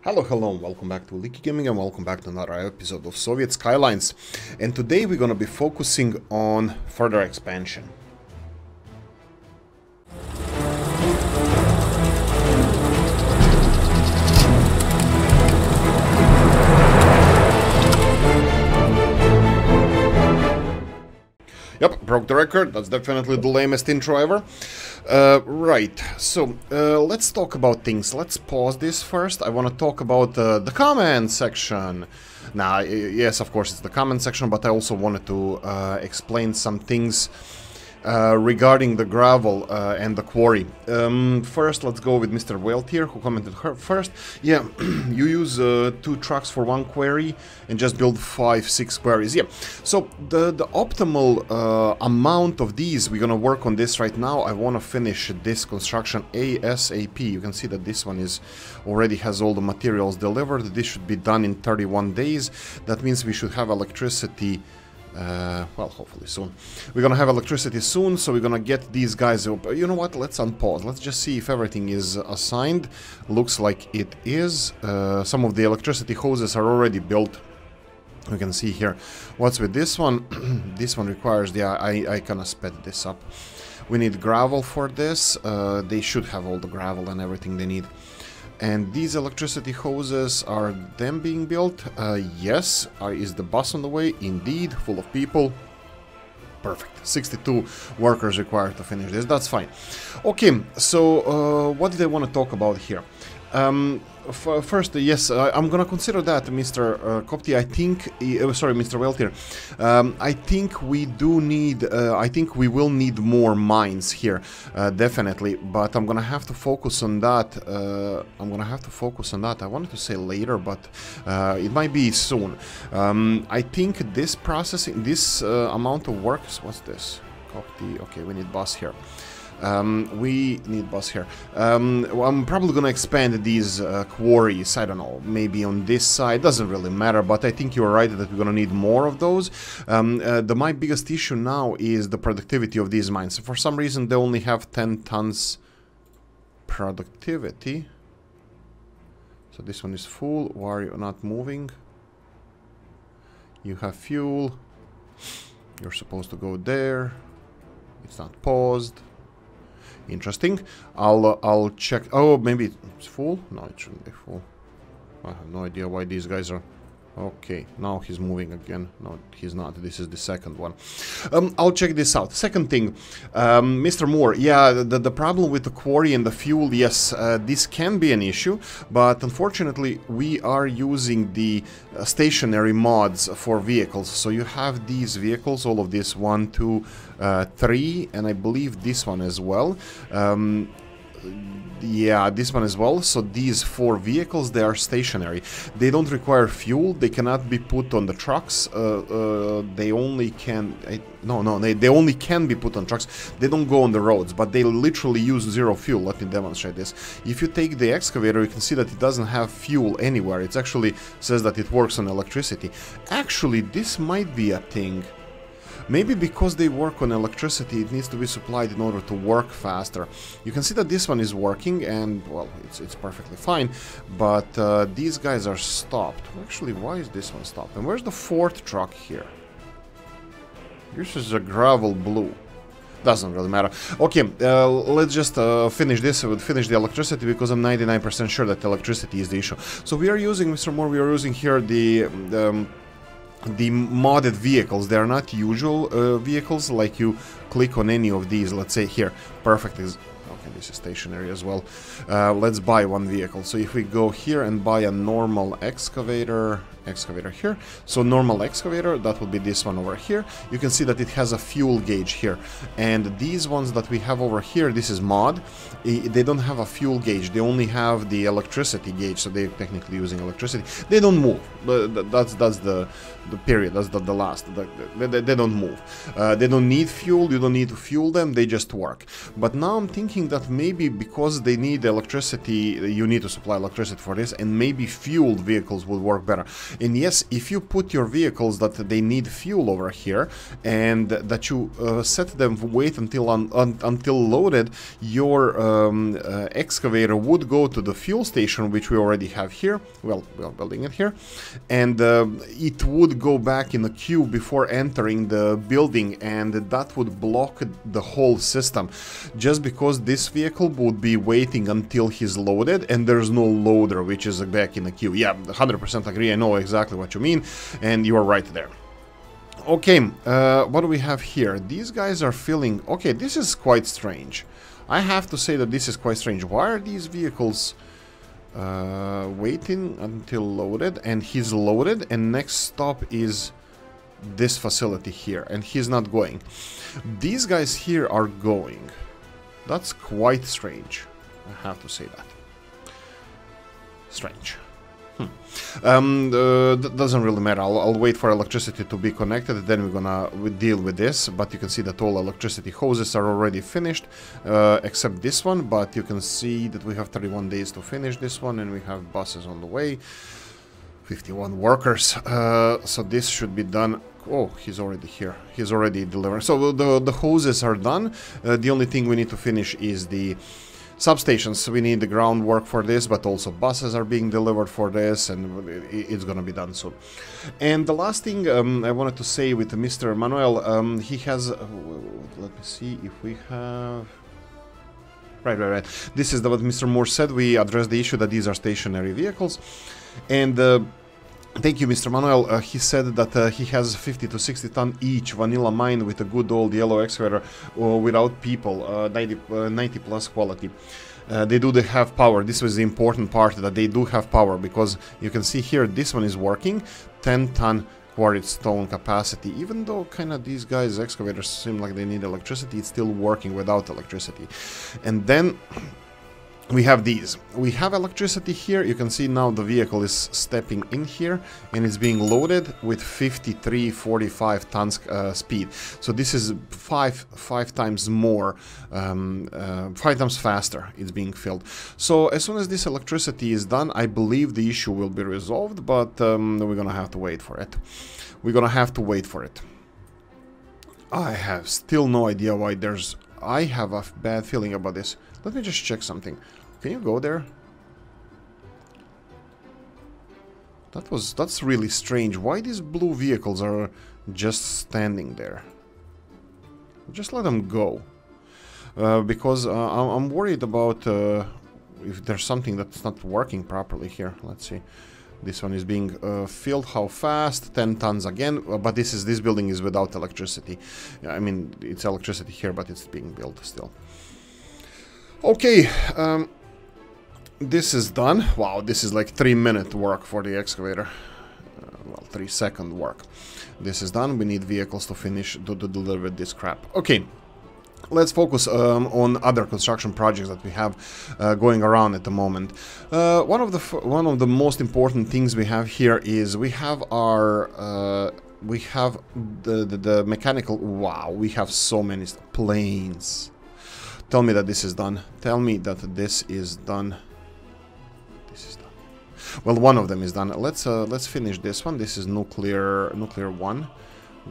Hello, welcome back to Oolykee Gaming and welcome back to another episode of Soviet Skylines. And today we're gonna be focusing on further expansion. Yep, broke the record. That's definitely the lamest intro ever. Right, so let's talk about things. Let's pause this first. I want to talk about the comment section. Now, yes, of course, it's the comment section, but I also wanted to explain some things regarding the gravel and the quarry. First, let's go with Mr. Welt here, who commented first. Yeah, you use 2 trucks for 1 quarry and just build 5-6 quarries. Yeah, so the optimal amount of these, we're gonna work on this right now. I want to finish this construction ASAP. You can see that this one is already has all the materials delivered. This should be done in 31 days. That means we should have electricity well, hopefully soon. We're gonna have electricity soon, so we're gonna get these guys up. You know what? Let's unpause. Let's just see if everything is assigned. Looks like it is. Some of the electricity hoses are already built. We can see here. What's with this one? This one requires the... I kind of sped this up. We need gravel for this. They should have all the gravel and everything they need. And these electricity hoses, are them being built? Yes. Is the bus on the way? Indeed. Full of people. Perfect. 62 workers required to finish this. That's fine. Okay, so what did I want to talk about here? First, yes, I'm gonna consider that, Mr. Kopti. I think, sorry, Mr. Welt here. I think we do need, I think we will need more mines here, definitely. But I'm gonna have to focus on that. I wanted to say later, but it might be soon. I think this processing, this amount of work. What's this? Kopti. Okay, we need bus here. We need bus here. Well, I'm probably gonna expand these quarries. I don't know, maybe on this side. Doesn't really matter, but I think you're right that we're gonna need more of those. My biggest issue now is the productivity of these mines. For some reason, they only have 10 tons productivity. So this one is full. Why are you not moving? You have fuel. You're supposed to go there. It's not paused. Interesting. I'll check. Oh, maybe it's full? No, it shouldn't be full. I have no idea why these guys are... Okay, now he's moving again. No, he's not. This is the second one. I'll check this out. Second thing, Mr. Moore. Yeah, the problem with the quarry and the fuel, yes, this can be an issue, but unfortunately we are using the stationary mods for vehicles. So you have these vehicles, all of this, 1, 2, 3, and I believe this one as well. Yeah, this one as well. So these 4 vehicles, they are stationary. They don't require fuel. They cannot be put on the trucks. They only can... they only can be put on trucks. They don't go on the roads, but they literally use 0 fuel. Let me demonstrate this. If you take the excavator, you can see that it doesn't have fuel anywhere. It actually says that it works on electricity. Actually, this might be a thing. Maybe because they work on electricity, it needs to be supplied in order to work faster. You can see that this one is working, and, well, it's perfectly fine. But these guys are stopped. Actually, why is this one stopped? And where's the 4th truck here? This is a gravel blue. Doesn't really matter. Okay, let's just finish this. We'll finish the electricity, because I'm 99% sure that electricity is the issue. So we are using, Mr. Moore, we are using here the modded vehicles. They are not usual vehicles, like you click on any of these. Let's say here, perfect is... Okay, this is stationary as well. Let's buy 1 vehicle. So if we go here and buy a normal excavator here, so normal excavator, that would be this one over here. You can see that it has a fuel gauge here, and these ones that we have over here, this is mod. They don't have a fuel gauge, they only have the electricity gauge, so they're technically using electricity. They don't move. That's the period. That's the last. They don't move. They don't need fuel. You don't need to fuel them. They just work. But now I'm thinking thinking that maybe because they need electricity, you need to supply electricity for this, and maybe fueled vehicles would work better. And yes, if you put your vehicles that they need fuel over here, and that you set them wait until loaded, your excavator would go to the fuel station, which we already have here. Well, we are building it here, and it would go back in the queue before entering the building, and that would block the whole system, just because this vehicle would be waiting until he's loaded, and there's no loader which is back in the queue. Yeah, 100% agree. I know exactly what you mean, and you are right there. Okay, what do we have here? These guys are filling. Okay, this is quite strange. I have to say that this is quite strange. Why are these vehicles waiting until loaded, and he's loaded, and next stop is this facility here, and he's not going? These guys here are going. That's quite strange. I have to say that. Strange. That doesn't really matter. I'll wait for electricity to be connected, then we're gonna deal with this. But you can see that all electricity hoses are already finished, except this one. But you can see that we have 31 days to finish this one, and we have buses on the way. 51 workers. So this should be done. Oh, he's already here. He's already delivering. So the hoses are done. The only thing we need to finish is the substations. We need the groundwork for this, but also buses are being delivered for this, and it's gonna be done soon. And the last thing I wanted to say with Mr. Manuel, he has... let me see if we have... Right. This is what Mr. Moore said. We addressed the issue that these are stationary vehicles. And thank you, Mr. Manuel. He said that he has 50 to 60 ton each vanilla mine with a good old yellow excavator without people, 90 plus quality. They do have power. This was the important part, that they do have power, because you can see here this one is working, 10 ton quarried stone capacity. Even though kind of these guys excavators seem like they need electricity, it's still working without electricity. And then we have these. We have electricity here. You can see now the vehicle is stepping in here, and it's being loaded with 53-45 tons speed. So this is five times more, 5 times faster it's being filled. So as soon as this electricity is done, I believe the issue will be resolved, but we're gonna have to wait for it. I have still no idea why there's... I have a bad feeling about this. Let me just check something. Can you go there? That's really strange. Why these blue vehicles are just standing there? Just let them go. Because I'm worried about if there's something that's not working properly here. Let's see. This one is being filled. How fast? 10 tons again. But this building is without electricity. I mean, it's electricity here, but it's being built still. Okay, this is done. Wow, this is like 3-minute work for the excavator. Well, 3-second work. This is done. We need vehicles to finish to deliver this crap. Okay, let's focus on other construction projects that we have going around at the moment. One of the most important things we have here is we have our the mechanical. Wow, we have so many planes. Tell me that this is done. Tell me that this is done. This is done. Well, one of them is done. Let's finish this one. This is nuclear 1.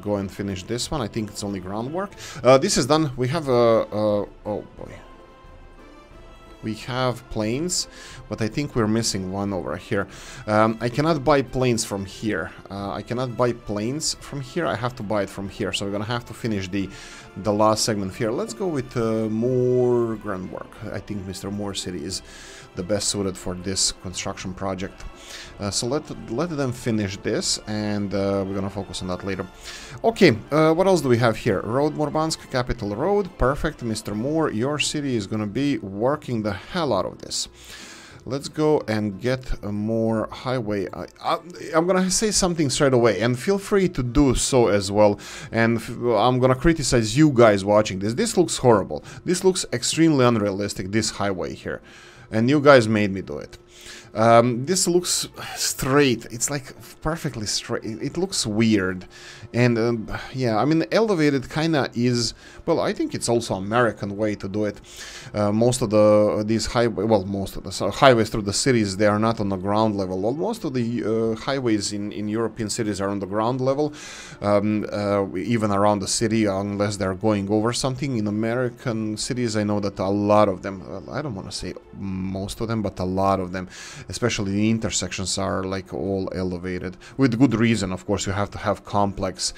Go and finish this one. I think it's only groundwork. This is done. We have oh boy. We have planes, but I think we're missing one over here. I cannot buy planes from here. I have to buy it from here. So we're gonna have to finish the last segment here. Let's go with more groundwork. I think Mr. Moore City is the best suited for this construction project. So let them finish this, and we're gonna focus on that later. Okay, what else do we have here? Road Murmansk, Capital Road. Perfect, Mr. Moore. Your city is gonna be working the hell out of this. Let's go and get a more highway. I'm gonna say something straight away, and feel free to do so as well. And I'm gonna criticize you guys watching this. This looks horrible. This looks extremely unrealistic, this highway here. And you guys made me do it. This looks straight. It's like perfectly straight. It looks weird. And yeah, I mean, elevated kind of is, well, I think it's also American way to do it. Most of these highways, well, most of the highways through the cities, they are not on the ground level. Well, most of the highways in European cities are on the ground level, even around the city, unless they're going over something. In American cities, I know that a lot of them, I don't want to say most of them, but a lot of them, especially the intersections, are like all elevated with good reason. Of course, you have to have complex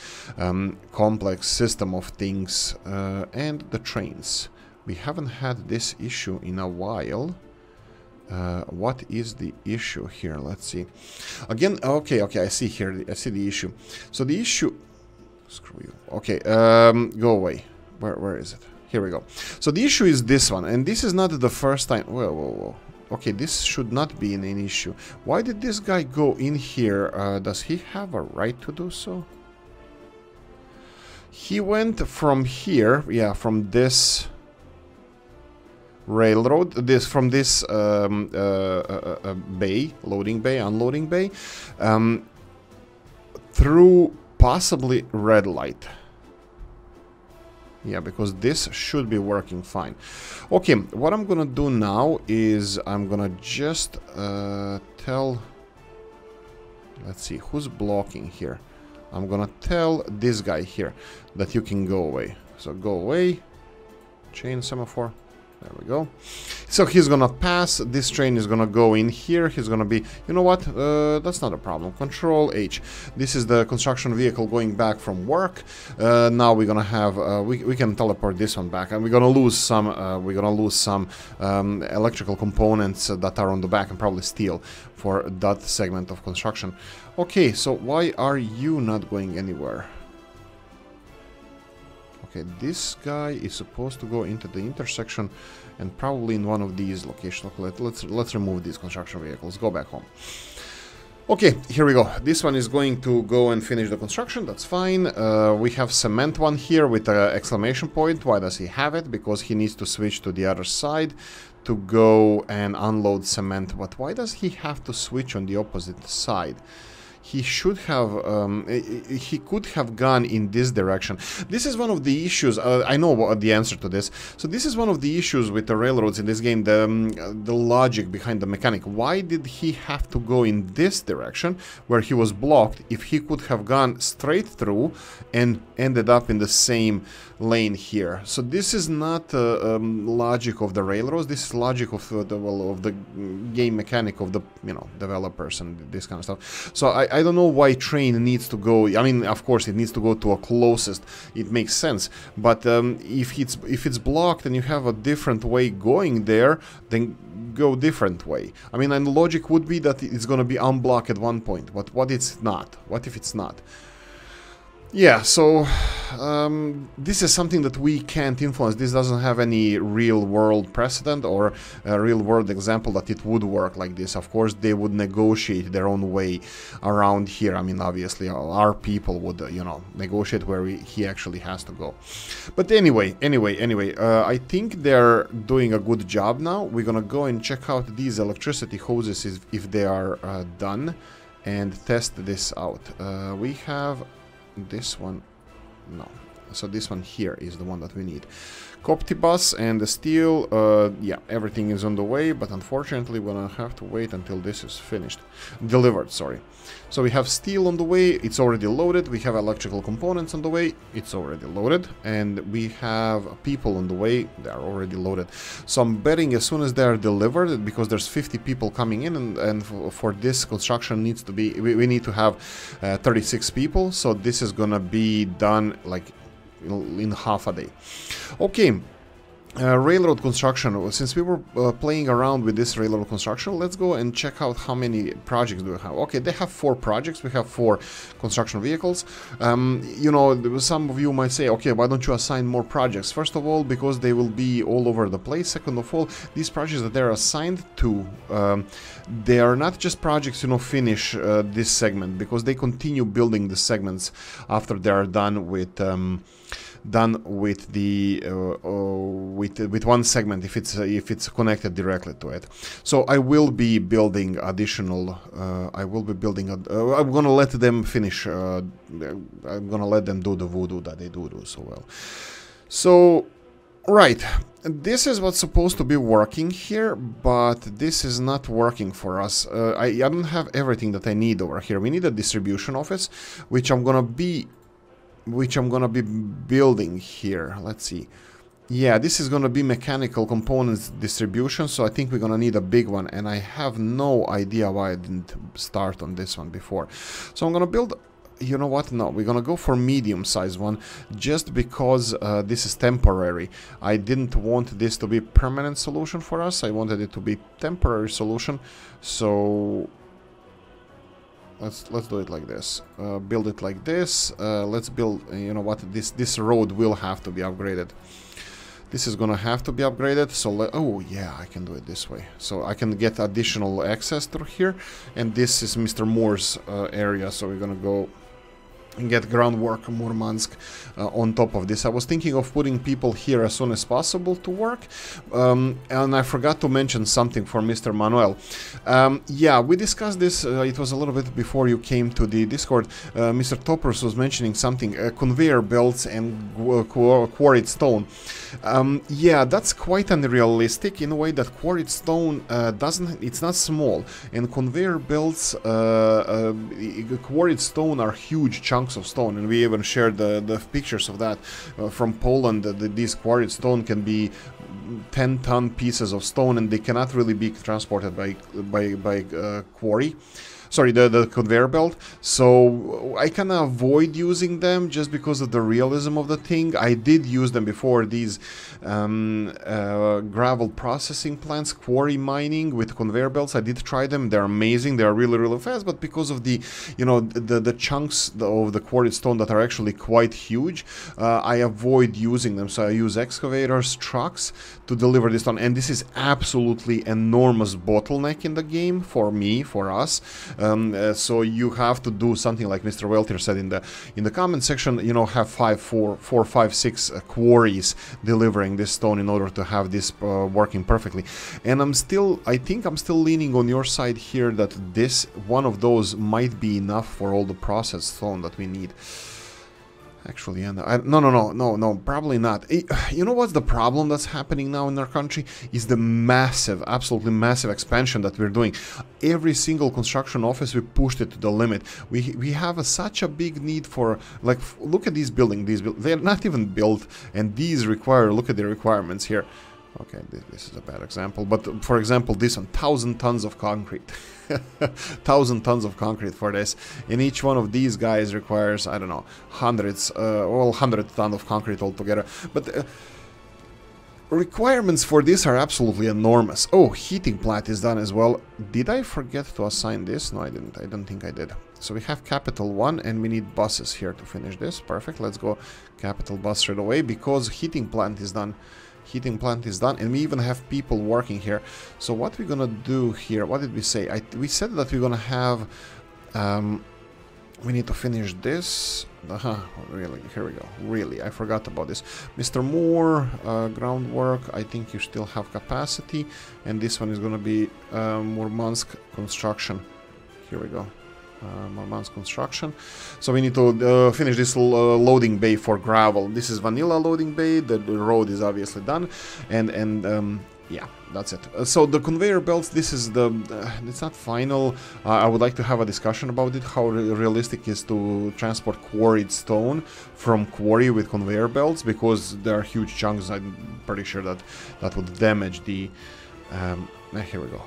system of things. And the trains, we haven't had this issue in a while. What is the issue here? Let's see. Again, okay, I see here. I see the issue. So the issue, screw you. Okay, go away. Where is it? Here we go. So the issue is this one, and this is not the first time. Whoa. Okay, this should not be an issue. Why did this guy go in here? Does he have a right to do so? He went from here, yeah, from this railroad, from this bay, loading bay, unloading bay, through possibly red light. Yeah, because this should be working fine. Okay, what I'm gonna do now is I'm gonna just tell, let's see, who's blocking here. I'm gonna tell this guy here that you can go away. So go away, chain semaphore. There we go. So he's gonna pass. This train is gonna go in here. He's gonna be, you know what? That's not a problem. Control H. This is the construction vehicle going back from work. Now we're gonna have we can teleport this one back, and we're gonna lose some. Electrical components that are on the back, and probably steel for that segment of construction. Okay, so why are you not going anywhere? Okay, this guy is supposed to go into the intersection and probably in one of these locations. Let's remove these construction vehicles. Go back home. Okay, here we go. This one is going to go and finish the construction. That's fine. We have cement one here with an exclamation point. Why does he have it? Because he needs to switch to the other side to go and unload cement. But why does he have to switch on the opposite side? He should have, he could have gone in this direction. This is one of the issues, I know the answer to this. So this is one of the issues with the railroads in this game, the logic behind the mechanic. Why did he have to go in this direction where he was blocked if he could have gone straight through and ended up in the same lane here? So this is not logic of the railroads, this is logic of the game mechanic of the, you know, developers and this kind of stuff. So I don't know why train needs to go. I mean, of course it needs to go to a closest, it makes sense, but if it's blocked and you have a different way going there, then go different way. I mean, and the logic would be that it's going to be unblocked at one point, but what it's not? What if it's not? Yeah, so this is something that we can't influence. This doesn't have any real-world precedent or a real-world example that it would work like this. Of course, they would negotiate their own way around here. I mean, obviously, our people would, you know, negotiate where he actually has to go. But anyway, I think they're doing a good job now. We're gonna go and check out these electricity hoses if they are done and test this out. We have this one, no, so this one here is the one that we need. Coptibus and the steel, yeah, everything is on the way, but unfortunately we're gonna have to wait until this is delivered, sorry. So we have steel on the way, it's already loaded. We have electrical components on the way, it's already loaded. And we have people on the way, they are already loaded. So I'm betting as soon as they are delivered, because there's 50 people coming in, and for this construction needs to be, we need to have 36 people. So this is gonna be done like in half a day. Okay. Railroad construction. Since we were playing around with this railroad construction, let's go and check out how many projects do we have. Okay, they have 4 projects. We have 4 construction vehicles. You know, some of you might say, okay, why don't you assign more projects? First of all, because they will be all over the place. Second of all, these projects that they're assigned to, they are not just projects, you know, finish this segment, because they continue building the segments after they are done with done with the with one segment if it's connected directly to it. So I will be building additional. I'm gonna let them finish. I'm gonna let them do the voodoo that they do so well. So, right. This is what's supposed to be working here, but this is not working for us. I don't have everything that I need over here. We need a distribution office, which I'm gonna be building here. Let's see. Yeah, this is gonna be mechanical components distribution, so I think we're gonna need a big one, and I have no idea why I didn't start on this one before. So I'm gonna build. You know what? No, we're gonna go for medium-sized one, just because this is temporary. I didn't want this to be permanent solution for us. I wanted it to be temporary solution. So let's do it like this. Build it like this. Let's build. You know what? This road will have to be upgraded. This is gonna have to be upgraded. So oh yeah, I can do it this way. So I can get additional access through here. And this is Mr. Moore's area. So we're gonna go and get groundwork Murmansk on top of this. I was thinking of putting people here as soon as possible to work, and I forgot to mention something for Mr. Manuel. Yeah, we discussed this, it was a little bit before you came to the Discord. Mr. Toppers was mentioning something, conveyor belts and quarried stone. Yeah, that's quite unrealistic in a way that quarried stone it's not small, and conveyor belts, quarried stone are huge chunks of stone, and we even shared the pictures of that from Poland. These quarried stone can be 10-ton pieces of stone, and they cannot really be transported by quarry. Sorry, the conveyor belt. So I can avoid using them just because of the realism of the thing. I did use them before, these gravel processing plants, quarry mining with conveyor belts. I did try them. They're amazing. They're really, really fast. But because of the, you know, the chunks of the quarried stone that are actually quite huge, I avoid using them. So I use excavators, trucks to deliver this stone. And this is absolutely enormous bottleneck in the game for me, for us. So you have to do something like Mr. Welter said in the comment section, you know, have 4, 5, 6 quarries delivering this stone in order to have this working perfectly. And I think I'm still leaning on your side here that this one of those might be enough for all the processed stone that we need. Actually, yeah, no, probably not. You know what's the problem that's happening now in our country? Is the massive, absolutely massive expansion that we're doing. Every single construction office, we pushed it to the limit. We have such a big need for, like, look at these buildings. They're not even built, and these require, look at the requirements here. Okay, this is a bad example, but for example, this one, 1,000 tons of concrete. 1,000 tons of concrete for this, and each one of these guys requires, I don't know, hundreds, well, 100 tons of concrete altogether. But requirements for this are absolutely enormous. Oh, heating plant is done as well. Did I forget to assign this? No, I didn't. I don't think I did. So we have capital 1, and we need buses here to finish this. Perfect. Let's go capital bus straight away, because heating plant is done. Heating plant is done, and we even have people working here. So what we're gonna do here, what did we say? We said that we're gonna have, we need to finish this. Really, here we go. Really, I forgot about this. Mr. Moore, groundwork, I think you still have capacity. And this one is gonna be Murmansk construction. Here we go. Murmansk construction. So we need to finish this loading bay for gravel. This is vanilla loading bay. The road is obviously done, and yeah, that's it. So the conveyor belts, this is the it's not final. I would like to have a discussion about it, how realistic is to transport quarried stone from quarry with conveyor belts, because there are huge chunks. I'm pretty sure that that would damage the here we go.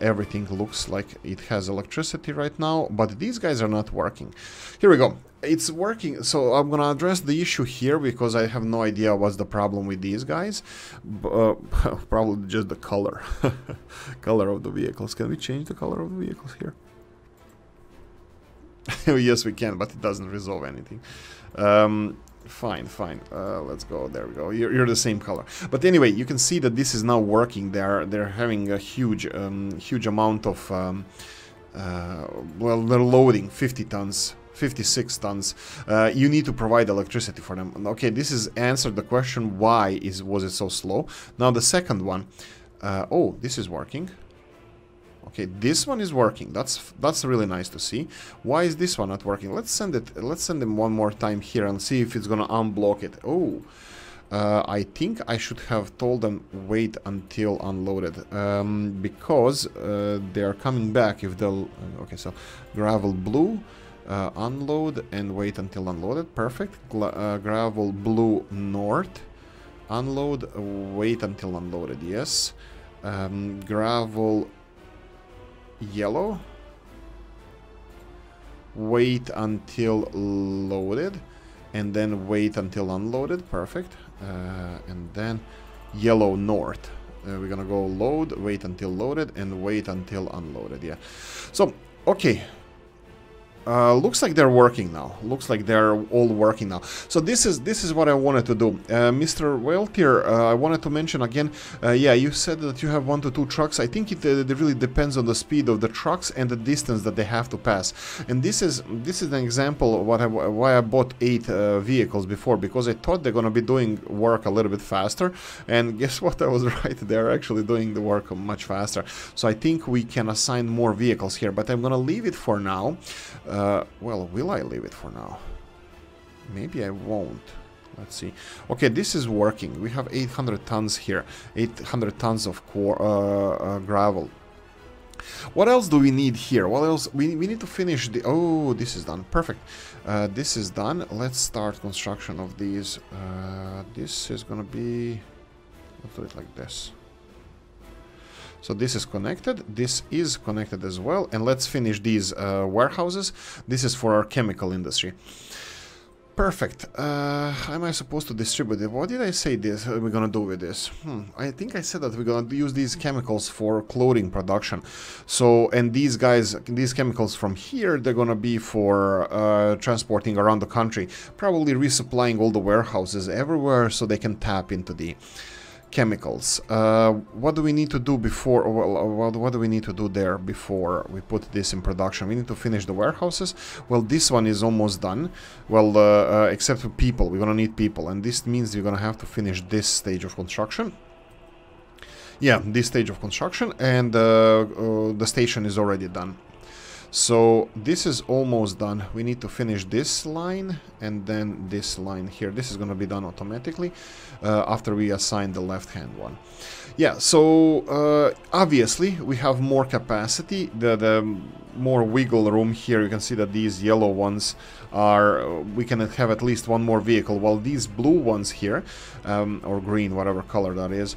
Everything looks like it has electricity right now, but these guys are not working. Here we go. It's working, so I'm gonna address the issue here, because I have no idea what's the problem with these guys. Probably just the color. Color of the vehicles. Can we change the color of the vehicles here? Yes, we can, but it doesn't resolve anything. Fine. Let's go. There we go. You're the same color. But anyway, you can see that this is now working. They're having a huge amount of well, they're loading 50 tons 56 tons. You need to provide electricity for them. Okay, this is answered the question why was it so slow. Now the second one. Oh, this is working. Okay, this one is working. That's really nice to see. Why is this one not working? Let's send them one more time here and see if it's gonna unblock it. Oh, I think I should have told them wait until unloaded, because they are coming back if they'll. Okay, so gravel blue, unload and wait until unloaded. Perfect. Gravel blue north, unload, wait until unloaded. Yes. Gravel yellow, wait until loaded, and then wait until unloaded. Perfect. And then yellow north. We're gonna go load, wait until loaded, and wait until unloaded. Yeah. So okay. Looks like they're working now. Looks like they're all working now. So this is what I wanted to do. Mr. Weltier, I wanted to mention again, yeah, you said that you have 1 to 2 trucks. I think it really depends on the speed of the trucks and the distance that they have to pass. And this is an example of why I bought 8 vehicles before, because I thought they're gonna be doing work a little bit faster. And guess what? I was right. They're actually doing the work much faster. So I think we can assign more vehicles here, but I'm gonna leave it for now. Well, will I leave it for now? Maybe I won't. Let's see. Okay, this is working. We have 800 tons here. 800 tons of gravel. What else do we need here? What else? We need to finish the... Oh, this is done. Perfect. This is done. Let's start construction of these. This is gonna be... Let's do it like this. So this is connected, this is connected as well, and let's finish these warehouses. This is for our chemical industry. Perfect. How am I supposed to distribute it? What did I say we're gonna do with this? I think I said that we're gonna use these chemicals for clothing production. So, and these chemicals from here, they're gonna be for transporting around the country, probably resupplying all the warehouses everywhere so they can tap into the chemicals. What do we need to do before, what do we need to do there before we put this in production? We need to finish the warehouses. Well, this one is almost done. Well, except for people, we're gonna need people, and this means you're gonna have to finish this stage of construction. Yeah, this stage of construction, and the station is already done. So this is almost done. We need to finish this line and then this line here. This is going to be done automatically after we assign the left-hand one. Yeah, so obviously we have more capacity, the more wiggle room here. You can see that these yellow ones are, we can have at least one more vehicle, while these blue ones here, or green, whatever color that is,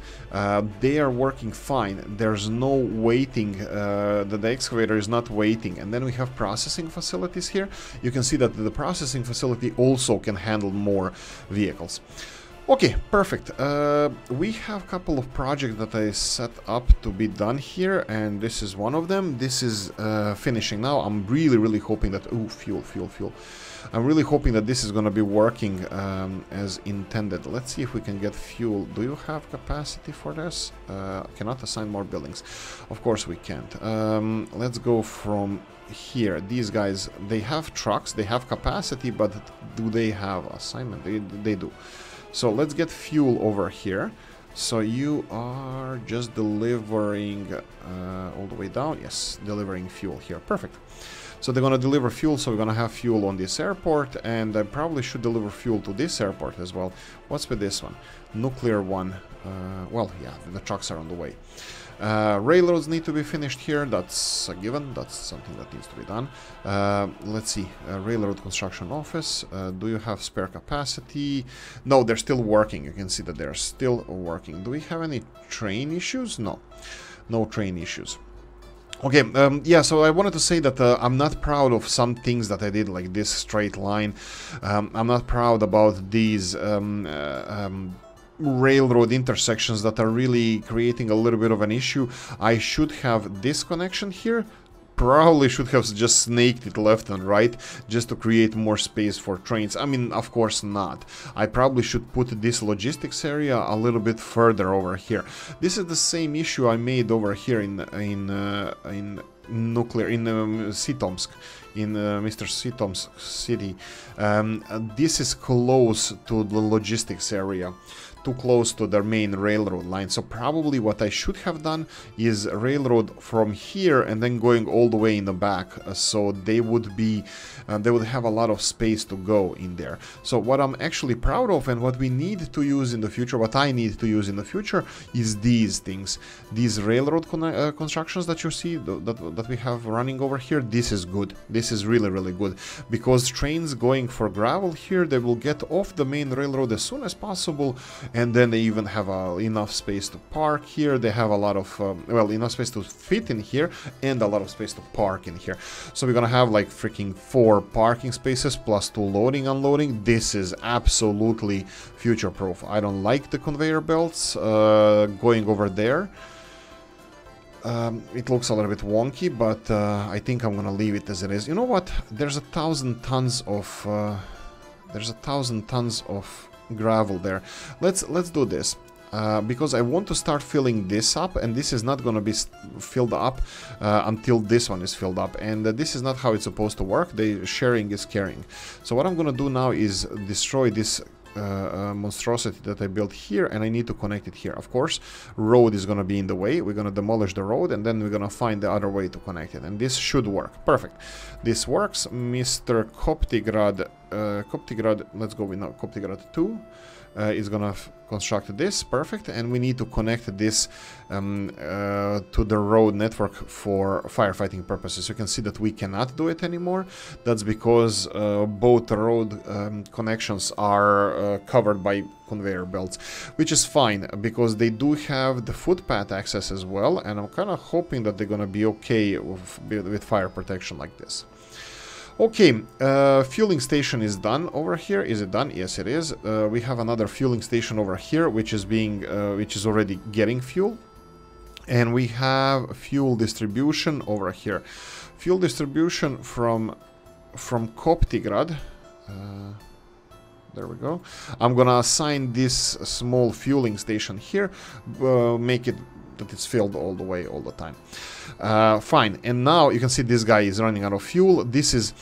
they are working fine. There's no waiting, the excavator is not waiting. And then we have processing facilities here. You can see that the processing facility also can handle more vehicles. Okay, perfect. We have a couple of projects that I set up to be done here, and this is one of them. This is finishing now. I'm really hoping that... Ooh, fuel. I'm really hoping that this is going to be working as intended. Let's see if we can get fuel. Do you have capacity for this? Cannot assign more buildings. Of course we can't. Let's go from here. These guys, they have trucks, they have capacity, but do they have assignment? They do. So let's get fuel over here. So you are just delivering all the way down. Yes, delivering fuel here. Perfect. So they're going to deliver fuel, so we're going to have fuel on this airport, and I probably should deliver fuel to this airport as well. What's with this one? Nuclear one. Well, yeah, the trucks are on the way. Railroads need to be finished here. That's a given. That's something that needs to be done. Let's see. Railroad construction office. Do you have spare capacity? No, they're still working. You can see that they're still working. Do we have any train issues? No. No train issues. Okay, yeah, so I wanted to say that I'm not proud of some things that I did, like this straight line. I'm not proud about these railroad intersections that are really creating a little bit of an issue. I should have this connection here. Probably should have just snaked it left and right just to create more space for trains. I mean, of course not. I probably should put this logistics area a little bit further over here. This is the same issue I made over here in nuclear in Sitomsk, in Mr. Sitomsk city. This is close to the logistics area, too close to their main railroad line. So probably what I should have done is railroad from here and then going all the way in the back, so they would be they would have a lot of space to go in there. So what I'm actually proud of and what we need to use in the future, what I need to use in the future, is these things, these railroad constructions that you see that we have running over here. This is good. This is really good, because trains going for gravel here, they will get off the main railroad as soon as possible, and then they even have enough space to park here. They have a lot of well, enough space to fit in here and a lot of space to park in here. So we're gonna have like freaking 4 parking spaces plus 2 loading unloading. This is absolutely future proof. I don't like the conveyor belts going over there. It looks a little bit wonky, but I think I'm gonna leave it as it is. You know what? There's 1,000 tons of gravel there. Let's do this. Because I want to start filling this up, and this is not going to be filled up until this one is filled up, and this is not how it's supposed to work. Sharing is caring. So what I'm going to do now is destroy this monstrosity that I built here, and I need to connect it here. Of course, road is going to be in the way. We're going to demolish the road, and then we're going to find the other way to connect it, and this should work. Perfect. This works. Mr. Koptigrad, let's go with Koptigrad 2. Is gonna construct this, perfect, and we need to connect this to the road network for firefighting purposes. You can see that we cannot do it anymore. That's because both road connections are covered by conveyor belts, which is fine because they do have the footpath access as well, and I'm kind of hoping that they're gonna be okay with fire protection like this. Okay, fueling station is done over here. Is it done? Yes, it is. We have another fueling station over here, which is already getting fuel, and we have fuel distribution over here. Fuel distribution from Koptigrad. There we go. I'm gonna assign this small fueling station here, make it that it's filled all the way, all the time. Fine, and now you can see this guy is running out of fuel. This is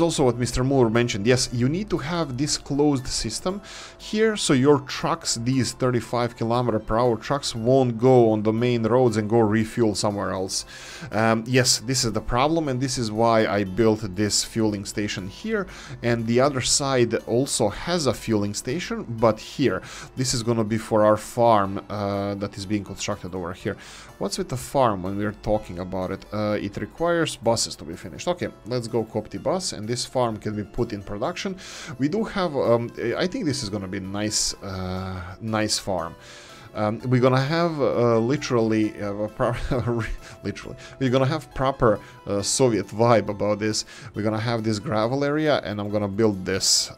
also what Mr. Moore mentioned. Yes, you need to have this closed system here, so your trucks, these 35 km/h trucks, won't go on the main roads and go refuel somewhere else. Yes, this is the problem, and this is why I built this fueling station here, and the other side also has a fueling station, but here. This is gonna be for our farm that is being constructed over here. What's with the farm when we're talking about it? It requires buses to be finished. Okay, let's go Kopti bus, and this farm can be put in production. We do have, I think this is gonna be nice, nice farm. We're gonna have literally, we're gonna have proper Soviet vibe about this. We're gonna have this gravel area, and I'm gonna build this.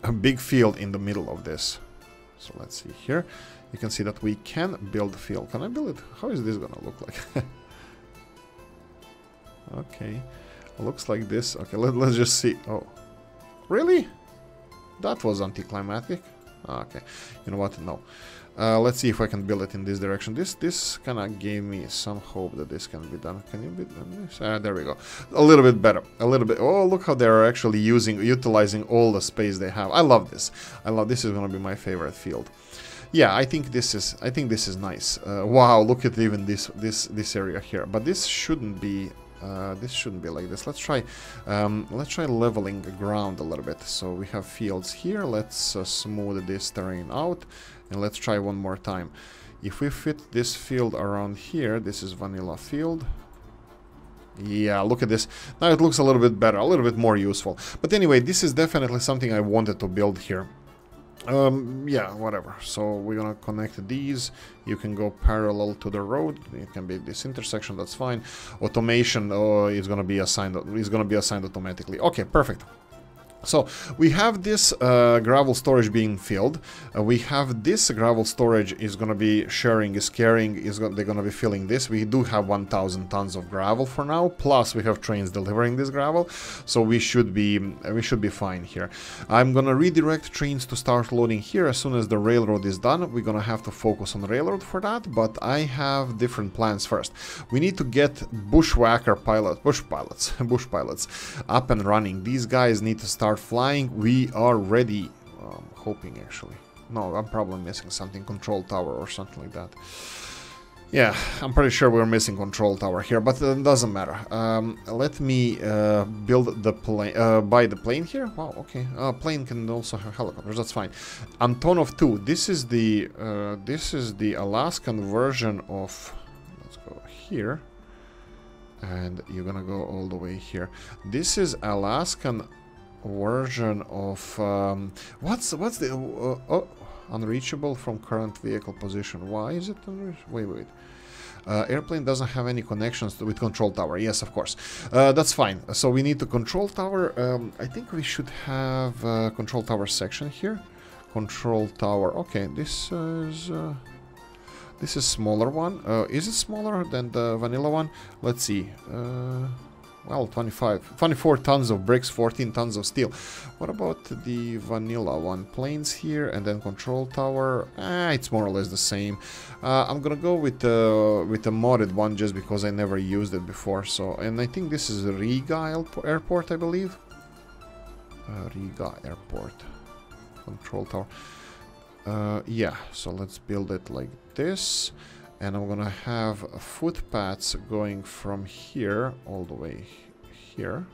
A big field in the middle of this. So let's see here. You can see that we can build the field. Can I build it? How is this gonna look like? Okay, looks like this. Okay, let's just see. Oh, really? That was anticlimactic. Okay, you know what? No. Let's see if I can build it in this direction. This kind of gave me some hope that this can be done. Can you be done this? There we go. A little bit better. A little bit. Oh, look how they're actually utilizing all the space they have. I love this. This is gonna be my favorite field. Yeah, I think this is nice. Wow, look at even this area here. But this shouldn't be. Like this. Let's try leveling the ground a little bit. So we have fields here. Let's smooth this terrain out, and let's try one more time. If we fit this field around here, this is vanilla field. Yeah, look at this. Now it looks a little bit better, a little bit more useful. But anyway, this is definitely something I wanted to build here. Yeah, whatever. So we're gonna connect these. You can go parallel to the road. It can be this intersection. That's fine. Automation is gonna be assigned. Is gonna be assigned automatically. Okay, perfect. So we have this gravel storage being filled. We have this gravel storage is going to be sharing, is carrying, they're going to be filling this. We do have 1,000 tons of gravel for now. Plus we have trains delivering this gravel, so we should be fine here. I'm going to redirect trains to start loading here as soon as the railroad is done. We're going to have to focus on the railroad for that, but I have different plans first. We need to get bush pilots up and running. These guys need to start flying. We are ready. I'm hoping, actually. No, I'm probably missing something. Control tower or something like that. Yeah, I'm pretty sure we're missing control tower here, but it doesn't matter. Let me build the plane, buy the plane here. Wow, okay. Plane can also have helicopters. That's fine. Antonov 2. This is the Alaskan version of. Let's go here, and you're gonna go all the way here. This is Alaskan version of what's the unreachable from current vehicle position. Why is it unreachable? Wait. Airplane doesn't have any connections with control tower. Yes, of course. That's fine. So we need to control tower. I think we should have control tower section here. Control tower. Okay, this is smaller one. Is it smaller than the vanilla one? Let's see. Well, 24 tons of bricks, 14 tons of steel. What about the vanilla one? Planes here and then control tower. It's more or less the same. I'm gonna go with the modded one just because I never used it before. So, and I think this is Riga Airport, I believe. Riga Airport. Control tower. Yeah, so let's build it like this. And I'm gonna have footpaths going from here all the way here.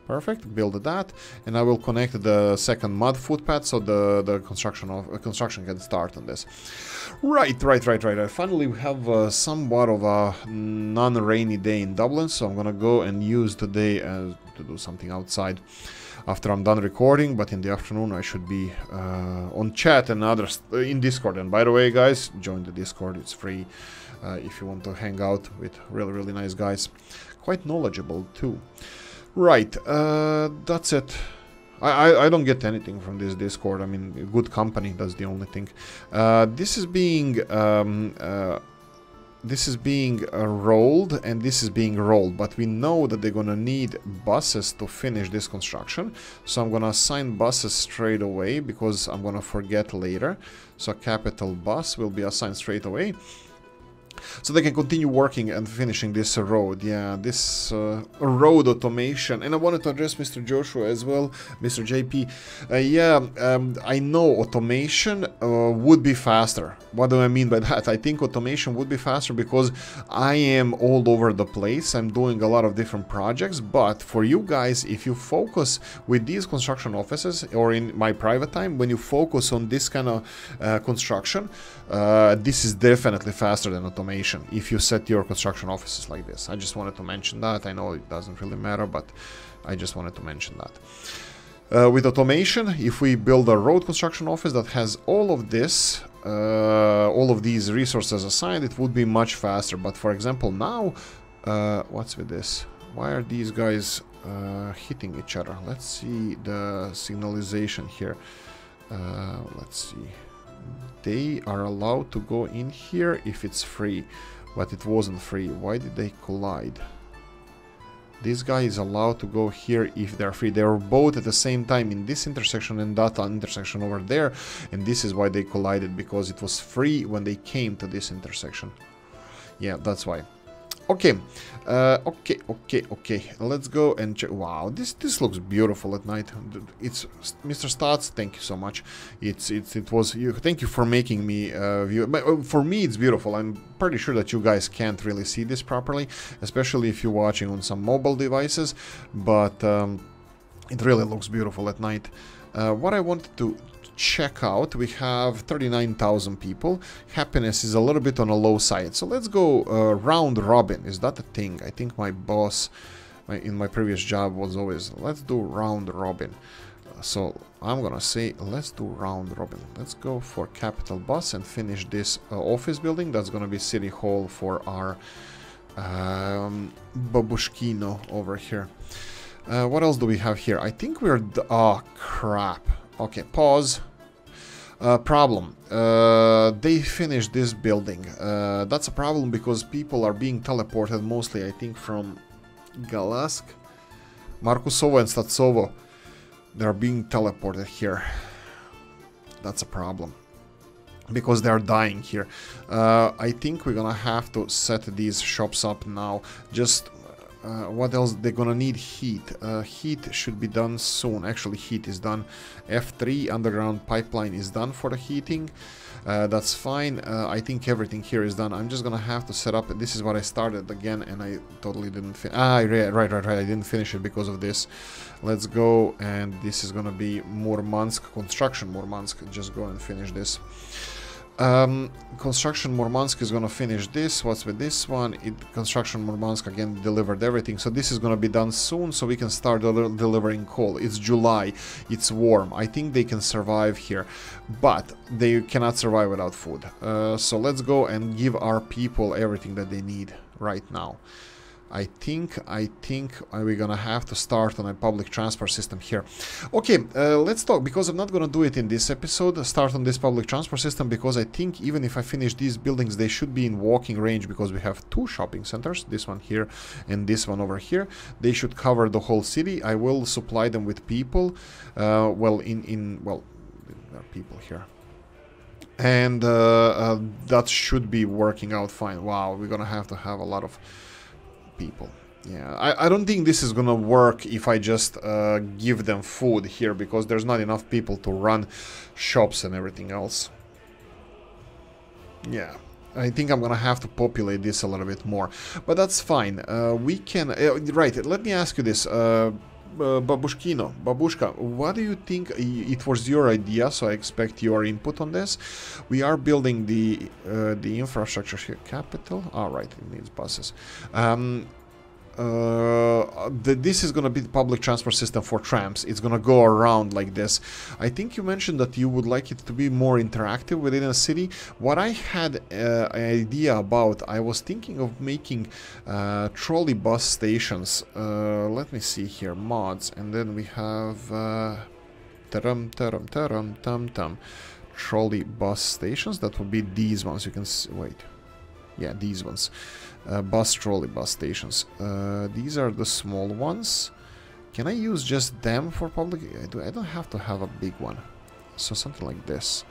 Perfect, build that, and I will connect the second mud footpath so the construction can start on this. Right. Finally, we have somewhat of a non-rainy day in Dublin, so I'm gonna go and use today to do something outside after I'm done recording, but in the afternoon I should be on chat and others in Discord. And by the way, guys, join the Discord, it's free if you want to hang out with really nice guys, quite knowledgeable too. Right, that's it. I don't get anything from this Discord. I mean, good company, that's the only thing. This is being rolled, and this is being rolled, but we know that they're gonna need buses to finish this construction, so I'm gonna assign buses straight away because I'm gonna forget later. So capital bus will be assigned straight away, so they can continue working and finishing this road. Yeah, this road automation. And I wanted to address Mr. Joshua as well, Mr. JP. I know automation would be faster. What do I mean by that? I think automation would be faster because I am all over the place. I'm doing a lot of different projects, but for you guys, if you focus with these construction offices or in my private time, when you focus on this kind of construction, this is definitely faster than automation if you set your construction offices like this. I just wanted to mention that. I know it doesn't really matter, but I just wanted to mention that. With automation, if we build a road construction office that has all of this, all of these resources assigned, it would be much faster. But for example, now, what's with this? Why are these guys hitting each other? Let's see the signalization here. Let's see. They are allowed to go in here if it's free, but it wasn't free. Why did they collide? This guy is allowed to go here if they're free. They were both at the same time in this intersection and that intersection over there, and this is why they collided, because it was free when they came to this intersection. Yeah, that's why. Okay, okay. Let's go and check. Wow, this looks beautiful at night. It's Mr. Stats. Thank you so much. It was you. Thank you for making me view. But for me, it's beautiful. I'm pretty sure that you guys can't really see this properly, especially if you're watching on some mobile devices. But it really looks beautiful at night. What I wanted to check out, we have 39,000 people. Happiness is a little bit on a low side, so let's go round robin. Is that a thing? I think my boss in my previous job was always, let's do round robin. So I'm gonna say let's do round robin. Let's go for capital bus and finish this office building. That's gonna be city hall for our babushkino over here. What else do we have here? I think we're... Oh, crap. Okay, pause. Problem. They finished this building. That's a problem because people are being teleported mostly, I think, from Galask, Markusovo and Statsovo. They're being teleported here. That's a problem. Because they're dying here. I think we're gonna have to set these shops up now. Just... what else? They're gonna need heat. Heat should be done soon. Actually, heat is done. F3 underground pipeline is done for the heating. That's fine. I think everything here is done. I'm just gonna have to set up. This is what I started again, and I totally didn't finish. Right. I didn't finish it because of this. Let's go, and this is gonna be Murmansk construction. Murmansk, just go and finish this. Construction Murmansk is gonna finish this. What's with this one? Construction Murmansk again delivered everything, so this is gonna be done soon, so we can start delivering coal. It's July, it's warm. I think they can survive here, but they cannot survive without food. So let's go and give our people everything that they need right now. I think we're gonna have to start on a public transport system here. Okay, let's talk, because I'm not gonna do it in this episode, start on this public transport system, because I think even if I finish these buildings, they should be in walking range, because we have two shopping centers, this one here and this one over here. They should cover the whole city. I will supply them with people. Well, there are people here. And that should be working out fine. Wow, we're gonna have to have a lot of people. Yeah, I don't think this is gonna work if I just give them food here, because there's not enough people to run shops and everything else. Yeah, I think I'm gonna have to populate this a little bit more, but that's fine. We can... right, let me ask you this. Babushka, what do you think? It was your idea, so I expect your input on this. We are building the infrastructure here. Capital? All right, it needs buses. This is going to be the public transport system for trams. It's going to go around like this. I think you mentioned that you would like it to be more interactive within a city. What I had an idea about, I was thinking of making trolley bus stations. Let me see here, mods, and then we have trolley bus stations. That would be these ones. You can wait. Yeah, these ones. Trolley bus stations. These are the small ones. Can I use just them for public? I don't have to have a big one. So something like this.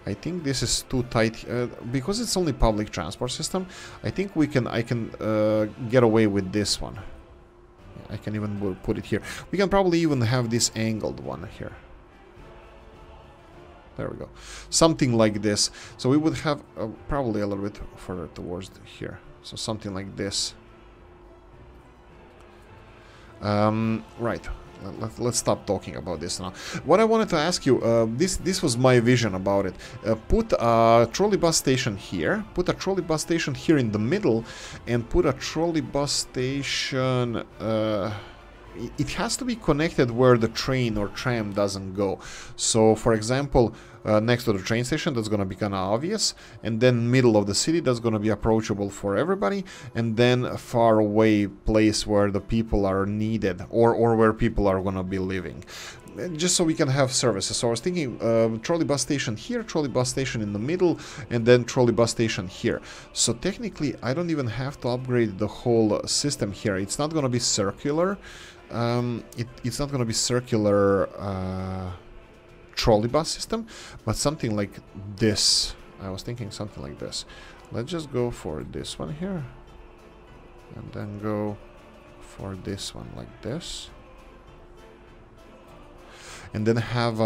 I think this is too tight because it's only public transport system. I think I can get away with this one. I can even put it here. We can probably even have this angled one here. There we go. Something like this. So we would have probably a little bit further towards here. So something like this. Right. Let's stop talking about this now. What I wanted to ask you, this was my vision about it. Put a trolley bus station here. Put a trolley bus station here in the middle, and put a trolley bus station. It has to be connected where the train or tram doesn't go. So, for example, next to the train station, that's going to be kind of obvious. And then middle of the city, that's going to be approachable for everybody. And then a far away place where the people are needed, or where people are going to be living. Just so we can have services. So I was thinking trolley bus station here, trolley bus station in the middle, and then trolley bus station here. So technically, I don't even have to upgrade the whole system here. It's not going to be circular. It's not going to be circular trolley bus system, but something like this. I was thinking something like this. Let's just go for this one here, and then go for this one like this, and then have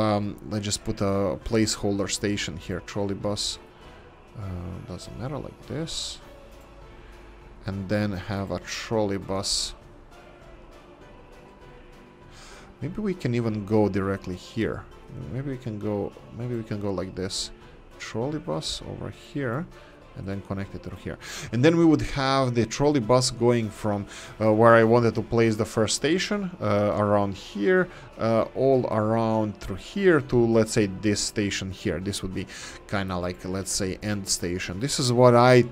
let's just put a placeholder station here. Trolley bus doesn't matter, like this, and then have a trolley bus. Maybe we can even go directly here. Maybe we can go like this. Trolley bus over here, and then connect it to here. And then we would have the trolley bus going from where I wanted to place the first station, around here, all around through here to, let's say, this station here. This would be kind of like, let's say, end station. This is what I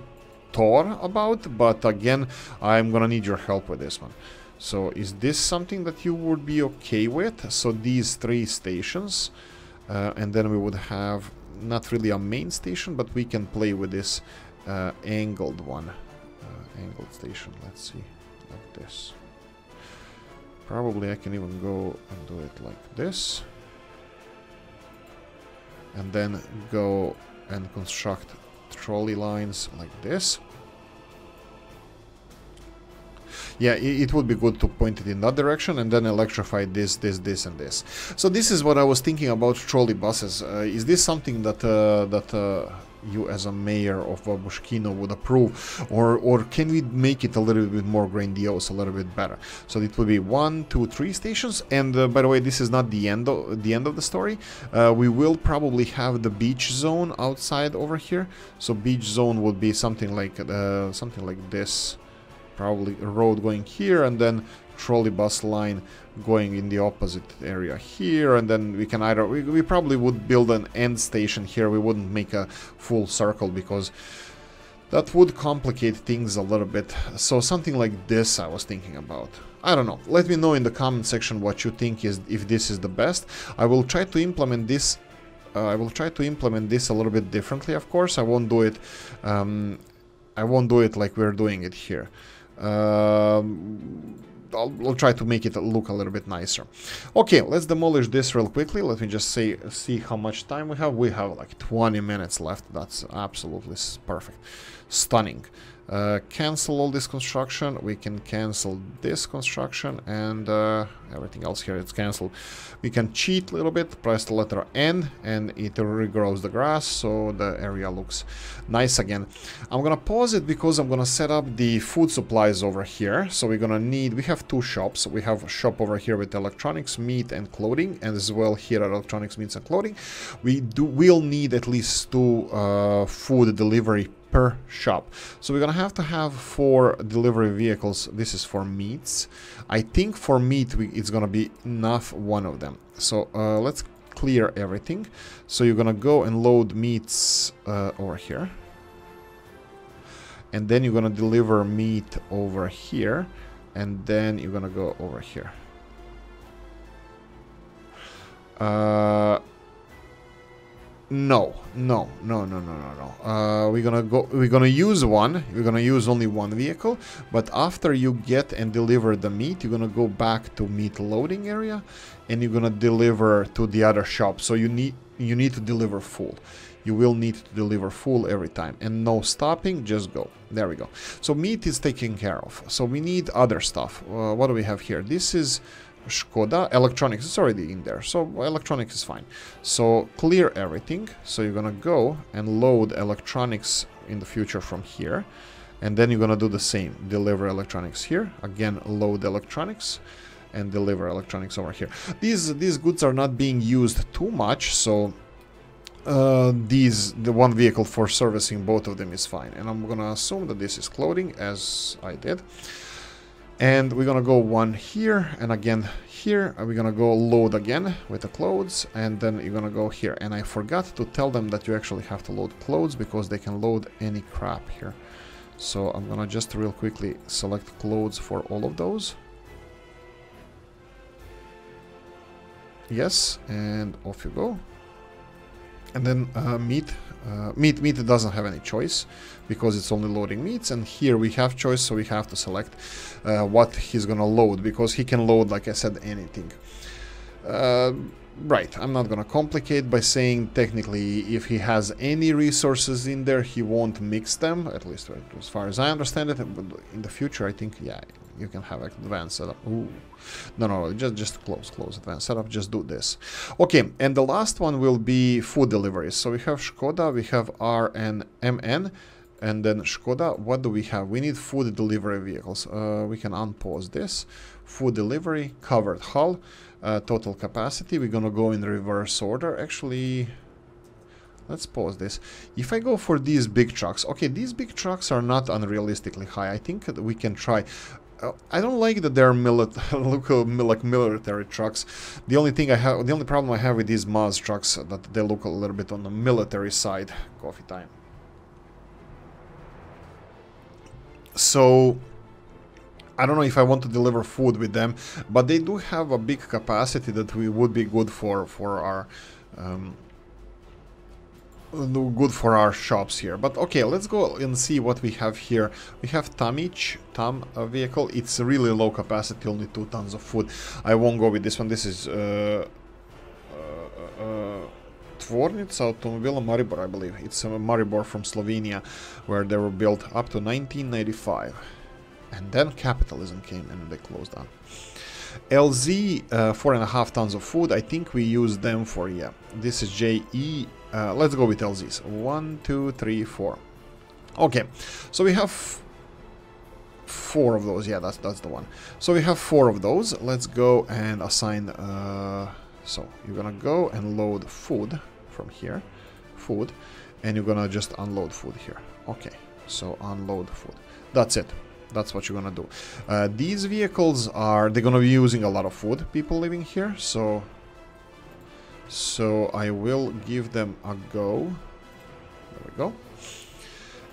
thought about, but again, I'm gonna need your help with this one. So is this something that you would be okay with? So these 3 stations, and then we would have not really a main station, but we can play with this angled one. Angled station, let's see, like this. Probably I can even go and do it like this. And then go and construct trolley lines like this. Yeah, it would be good to point it in that direction and then electrify this, and this. So this is what I was thinking about trolley buses. Is this something that you as a mayor of Babushkino would approve, or can we make it a little bit more grandiose, a little bit better? So it would be 1, 2, 3 stations. And by the way, this is not the end of the story. We will probably have the beach zone outside over here. So beach zone would be something like this. Probably a road going here, and then trolley bus line going in the opposite area here, and then we can either we probably would build an end station here. We wouldn't make a full circle because that would complicate things a little bit. So something like this I was thinking about. I don't know. Let me know in the comment section what you think, is if this is the best. I will try to implement this. I will try to implement this a little bit differently. Of course, I won't do it. I won't do it like we're doing it here. I'll try to make it look a little bit nicer. Okay, let's demolish this real quickly. Let me just see how much time we have. We have like 20 minutes left. That's absolutely perfect. Stunning. Cancel all this construction. We can cancel this construction, and everything else here is cancelled. We can cheat a little bit, press the letter N, and it regrows the grass, so the area looks nice again. I'm gonna pause it because I'm gonna set up the food supplies over here. So we have 2 shops. We have a shop over here with electronics, meat, and clothing, and as well here at electronics, meats, and clothing. We'll need at least 2 food delivery per shop. So we're gonna have to have 4 delivery vehicles. This is for meats. I think for meat it's gonna be enough, 1 of them. So let's clear everything. So you're gonna go and load meats over here, and then you're gonna deliver meat over here, and then you're gonna go over here. No. We're gonna use one. We're gonna use only 1 vehicle, but after you get and deliver the meat, you're gonna go back to meat loading area, and you're gonna deliver to the other shop. So you need to deliver full. You will need to deliver full every time, and no stopping, just go. There we go. So meat is taken care of. So we need other stuff. What do we have here? This is Skoda. Electronics is already in there, so electronics is fine. So clear everything. So you're gonna go and load electronics in the future from here, and then you're gonna do the same. Deliver electronics here. Again, load electronics and deliver electronics over here. These goods are not being used too much, so the 1 vehicle for servicing both of them is fine. And I'm gonna assume that this is clothing, as I did. And we're gonna go 1 here, and again here, and we're gonna go load again with the clothes, and then you're gonna go here. And I forgot to tell them that you actually have to load clothes, because they can load any crap here. So I'm gonna just real quickly select clothes for all of those. Yes, and off you go. And then meat doesn't have any choice because it's only loading meats, and here we have choice, so we have to select what he's gonna load, because he can load, like I said, anything. Right, I'm not gonna complicate by saying technically if he has any resources in there, he won't mix them, at least as far as I understand it. But in the future, I think, yeah, you can have advanced setup. Ooh. No, just close advanced setup, just do this. Okay, and the last one will be food deliveries. So we have Skoda, we have R and MN, and then Skoda. What do we have? We need food delivery vehicles. We can unpause this. Food delivery, covered hull, total capacity. We're gonna go in reverse order. Actually, let's pause this. If I go for these big trucks, okay, these big trucks are not unrealistically high. I think that we can try. I don't like that they're look like military trucks. The only problem I have with these Maz trucks that they look a little bit on the military side. Coffee time. So I don't know if I want to deliver food with them, but they do have a big capacity that we would be good for our shops here. But okay, let's go and see what we have here. We have Tam vehicle. It's a really low capacity, only 2 tons of food. I won't go with this one. This is Tvornica Automobila Maribor, I believe. It's a Maribor from Slovenia, where they were built up to 1995. And then capitalism came and they closed down. LZ, 4.5 tons of food. I think we use them for, yeah. This is JE. Let's go with LZs. 1, 2, 3, 4. Okay, so we have 4 of those. Yeah, that's the one. So we have 4 of those. Let's go and assign. So you're gonna go and load food from here, food, and you're gonna just unload food here. Okay, so unload food. That's it. That's what you're gonna do. These vehicles they're gonna be using a lot of food, people living here, so I will give them a go. There we go.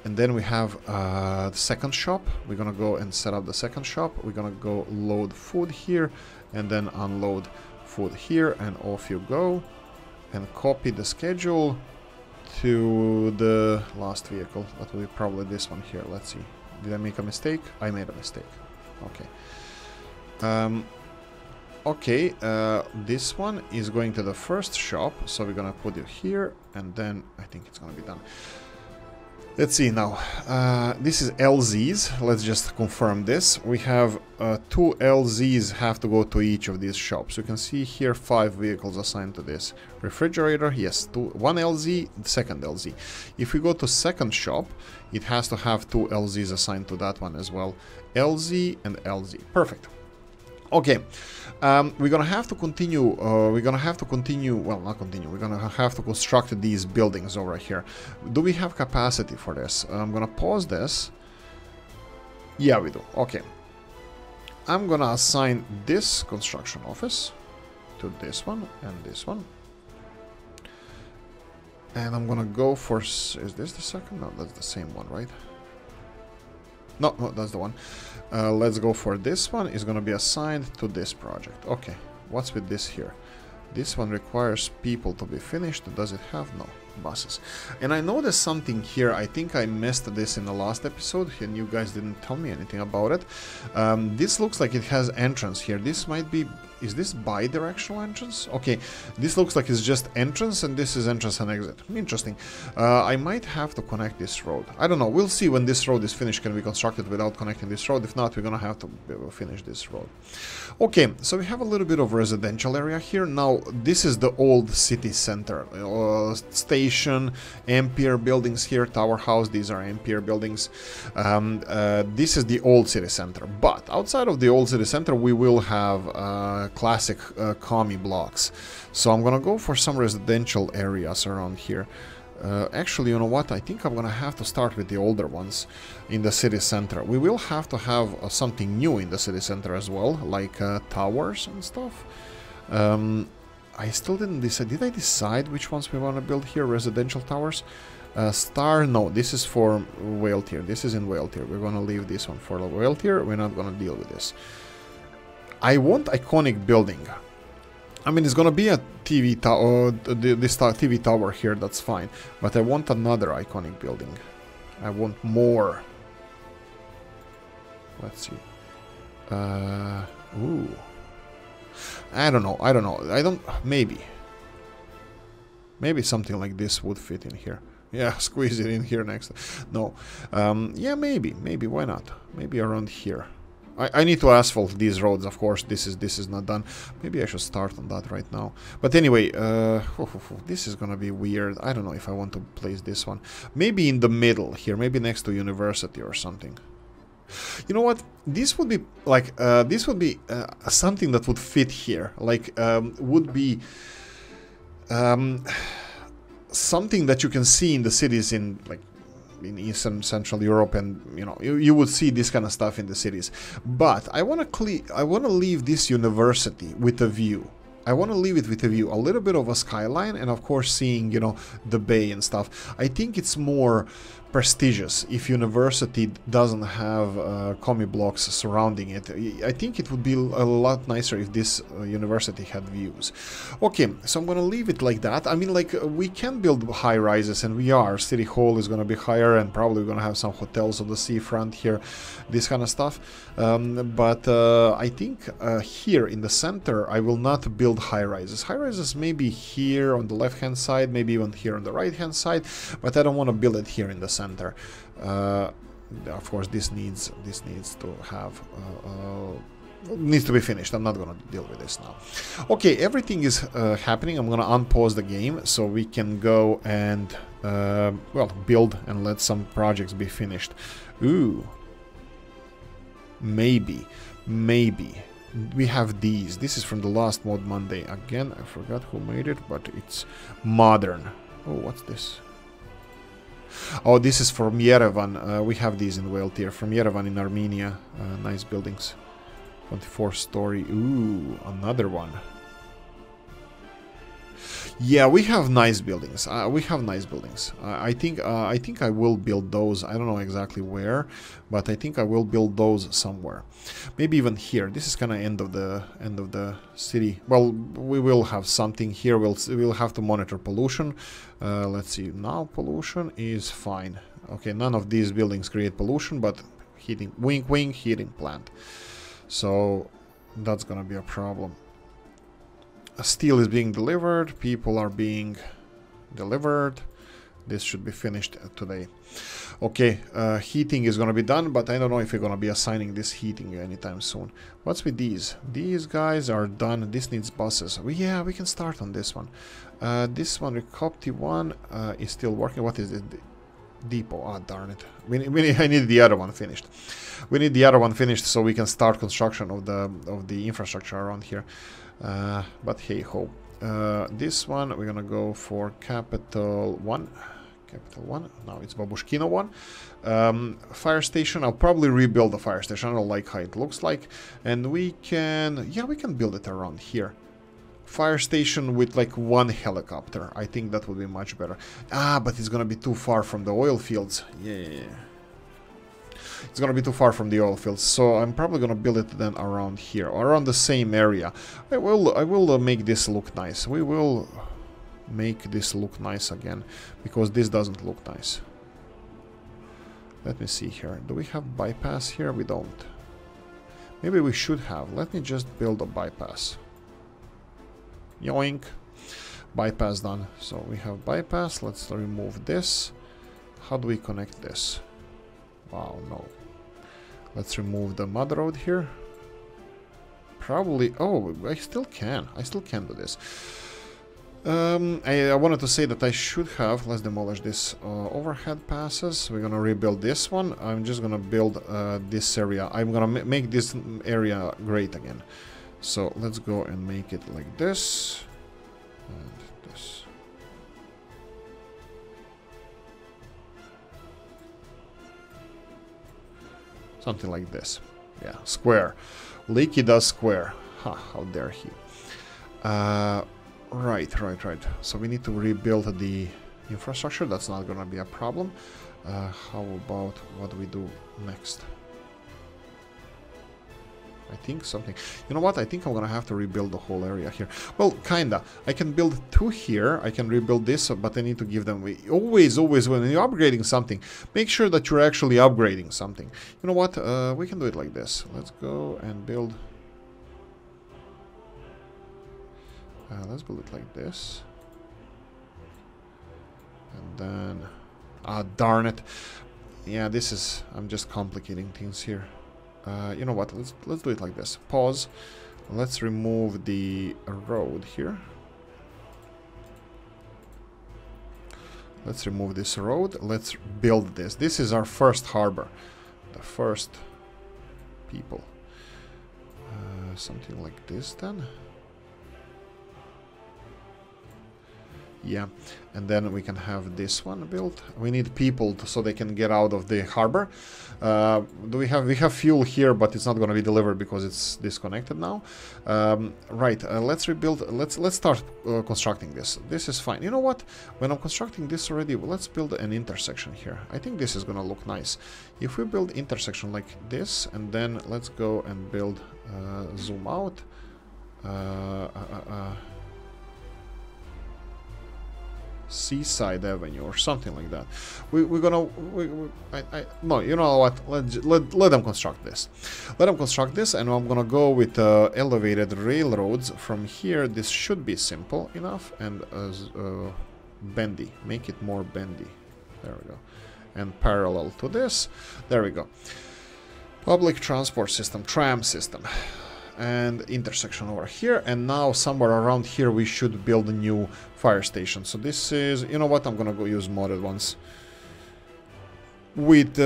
And then we have the second shop. We're gonna go and set up the second shop. We're gonna go load food here and then unload food here, and off you go. And copy the schedule to the last vehicle. That will be probably this one here. Let's see. Did I make a mistake? I made a mistake. Okay. This one is going to the first shop, so we're gonna put it here, and then I think it's gonna be done. Let's see now. This is LZs. Let's just confirm this. We have 2 LZs have to go to each of these shops. You can see here 5 vehicles assigned to this. Refrigerator, yes, 1 LZ, second LZ. If we go to second shop, it has to have 2 LZs assigned to that one as well. LZ and LZ. Perfect. Okay, we're gonna have to continue. Well, not continue. We're gonna have to construct these buildings over here. Do we have capacity for this? I'm gonna pause this. Yeah, we do. Okay. I'm gonna assign this construction office to this one and this one. And I'm gonna go for... Is this the second? No, that's the same one, right? No, that's the one. Let's go for this one. It's gonna be assigned to this project. Okay, what's with this here? This one requires people to be finished. Does it have? No. Buses. And I noticed something here. I think I missed this in the last episode and you guys didn't tell me anything about it. This looks like it has entrance here. This might be... Is this bi-directional entrance? Okay, this looks like it's just entrance and this is entrance and exit. Interesting. I might have to connect this road. I don't know. We'll see when this road is finished. Can we construct it without connecting this road? If not, we're gonna have to finish this road. Okay, so we have a little bit of residential area here. Now, this is the old city center. Station, Ampere buildings here, Tower House. These are Ampere buildings. This is the old city center. But outside of the old city center, we will have classic commie blocks. So I'm gonna go for some residential areas around here. Actually, you know what? I think I'm gonna have to start with the older ones in the city center. We will have to have something new in the city center as well, like towers and stuff. I still didn't decide. Did I decide which ones we want to build here? Residential towers? Star? No, this is for whale tier. This is in whale tier. We're gonna leave this one for the whale tier. We're not gonna deal with this. I want iconic building. I mean, it's gonna be a TV tower, this TV tower here, that's fine. But I want another iconic building. I want more. Let's see. Ooh. I don't know. Maybe. Maybe something like this would fit in here. Yeah, squeeze it in here next. No. Yeah, maybe. Why not? Maybe around here. I need to asphalt these roads, of course. This is not done. Maybe I should start on that right now. But anyway, this is gonna be weird. I don't know if I want to place this one. Maybe in the middle here. Maybe next to university or something. You know what? This would be like something that would fit here. Like would be something that you can see in the cities in like in Eastern Central Europe, and you know you would see this kind of stuff in the cities. But I want to leave this university with a view. I want to leave it with a view, a little bit of a skyline, and of course seeing, you know, the bay and stuff. I think it's more prestigious if university doesn't have commie blocks surrounding it. I think it would be a lot nicer if this university had views. Okay, so I'm gonna leave it like that. I mean, like, we can build high rises, and we are. City Hall is gonna be higher, and probably gonna have some hotels on the seafront here, this kind of stuff. But I think here in the center I will not build high rises. High rises maybe here on the left hand side, maybe even here on the right hand side, but I don't want to build it here in the center. Of course, this needs to have needs to be finished. I'm not gonna deal with this now. Okay, everything is happening. I'm gonna unpause the game so we can go and well, build and let some projects be finished. Ooh, maybe we have these. This is from the last mod Monday. Again, I forgot who made it, but it's modern. Oh, what's this? Oh, this is from Yerevan. We have these in Whale Tier. From Yerevan in Armenia. Nice buildings. 24-story. Ooh, another one. Yeah, we have nice buildings. I think I will build those. I don't know exactly where, but I think I will build those somewhere. Maybe even here. This is kind of end of the city. Well, we will have something here. We'll have to monitor pollution. Let's see. Now pollution is fine. Okay, none of these buildings create pollution, but heating, wink wink, heating plant. So that's gonna be a problem. Steel is being delivered, people are being delivered. This should be finished today. Okay, heating is gonna be done, but I don't know if we're gonna be assigning this heating anytime soon. What's with these? These guys are done. This needs buses. Yeah, we can start on this one. This one, Recopti 1, is still working. What is it? Depot. Ah, darn it. I need the other one finished. We need the other one finished so we can start construction of the infrastructure around here. But hey ho. This one we're gonna go for Capital 1. Capital 1. Now it's Babushkino 1. Fire station. I'll probably rebuild the fire station. I don't like how it looks like. And we can... yeah, we can build it around here. Fire station with like one helicopter. I think that would be much better. Ah, but it's gonna be too far from the oil fields. Yeah. It's gonna be too far from the oil fields, so I'm probably gonna build it then around here, or around the same area. I will make this look nice. We will make this look nice again, because this doesn't look nice. Let me see here. Do we have bypass here? We don't. Maybe we should have. Let me just build a bypass. Yoink. Bypass done. So we have bypass. Let's remove this. How do we connect this? Wow, no. Let's remove the mud road here. Probably... oh, I still can. I still can do this. I wanted to say that I should have... let's demolish this overhead passes. We're gonna rebuild this one. I'm just gonna build this area. I'm gonna make this area great again. So let's go and make it like this. And this. Something like this. Yeah, square. Oolykee does square. Ha, how dare he. Right. So we need to rebuild the infrastructure. That's not gonna be a problem. How about what do we do next? I think something... you know what? I think I'm gonna have to rebuild the whole area here. Well, kinda. I can build two here. I can rebuild this, but I need to give them... always, when you're upgrading something, make sure that you're actually upgrading something. You know what? We can do it like this. Let's go and build... let's build it like this. And then... ah, darn it. Yeah, this is... I'm just complicating things here. You know what, let's do it like this. Pause. Let's remove the road here. Let's remove this road. Let's build this. This is our first harbor. The first people. Something like this then. Yeah, and then we can have this one built. We need people so they can get out of the harbor. We have fuel here, but it's not going to be delivered because it's disconnected now. Right, let's rebuild. Let's start constructing this. This is fine. You know what? When I'm constructing this already, let's build an intersection here. I think this is going to look nice. If we build intersection like this, and then let's go and build zoom out. Seaside Avenue or something like that. We're gonna no, you know what, let them construct this. Let them construct this, and I'm gonna go with elevated railroads from here. This should be simple enough, and bendy, make it more bendy. There we go. And parallel to this, there we go. Public transport system, tram system, and intersection over here, and now somewhere around here we should build a new fire station. So this is, you know what, I'm gonna go use modded ones with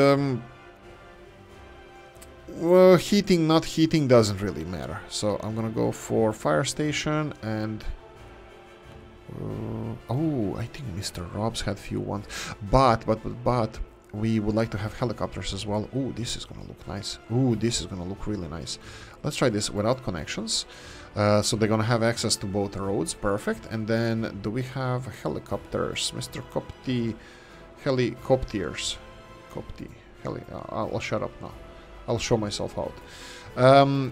well, heating, not heating, doesn't really matter. So I'm gonna go for fire station, and oh, I think Mr. Robs had few ones, but we would like to have helicopters as well. Ooh, this is gonna look nice. Ooh, this is gonna look really nice. Let's try this without connections. So they're gonna have access to both roads. Perfect. And then do we have helicopters? Mr. Copti, helicopters. Copti, I'll shut up now. I'll show myself out.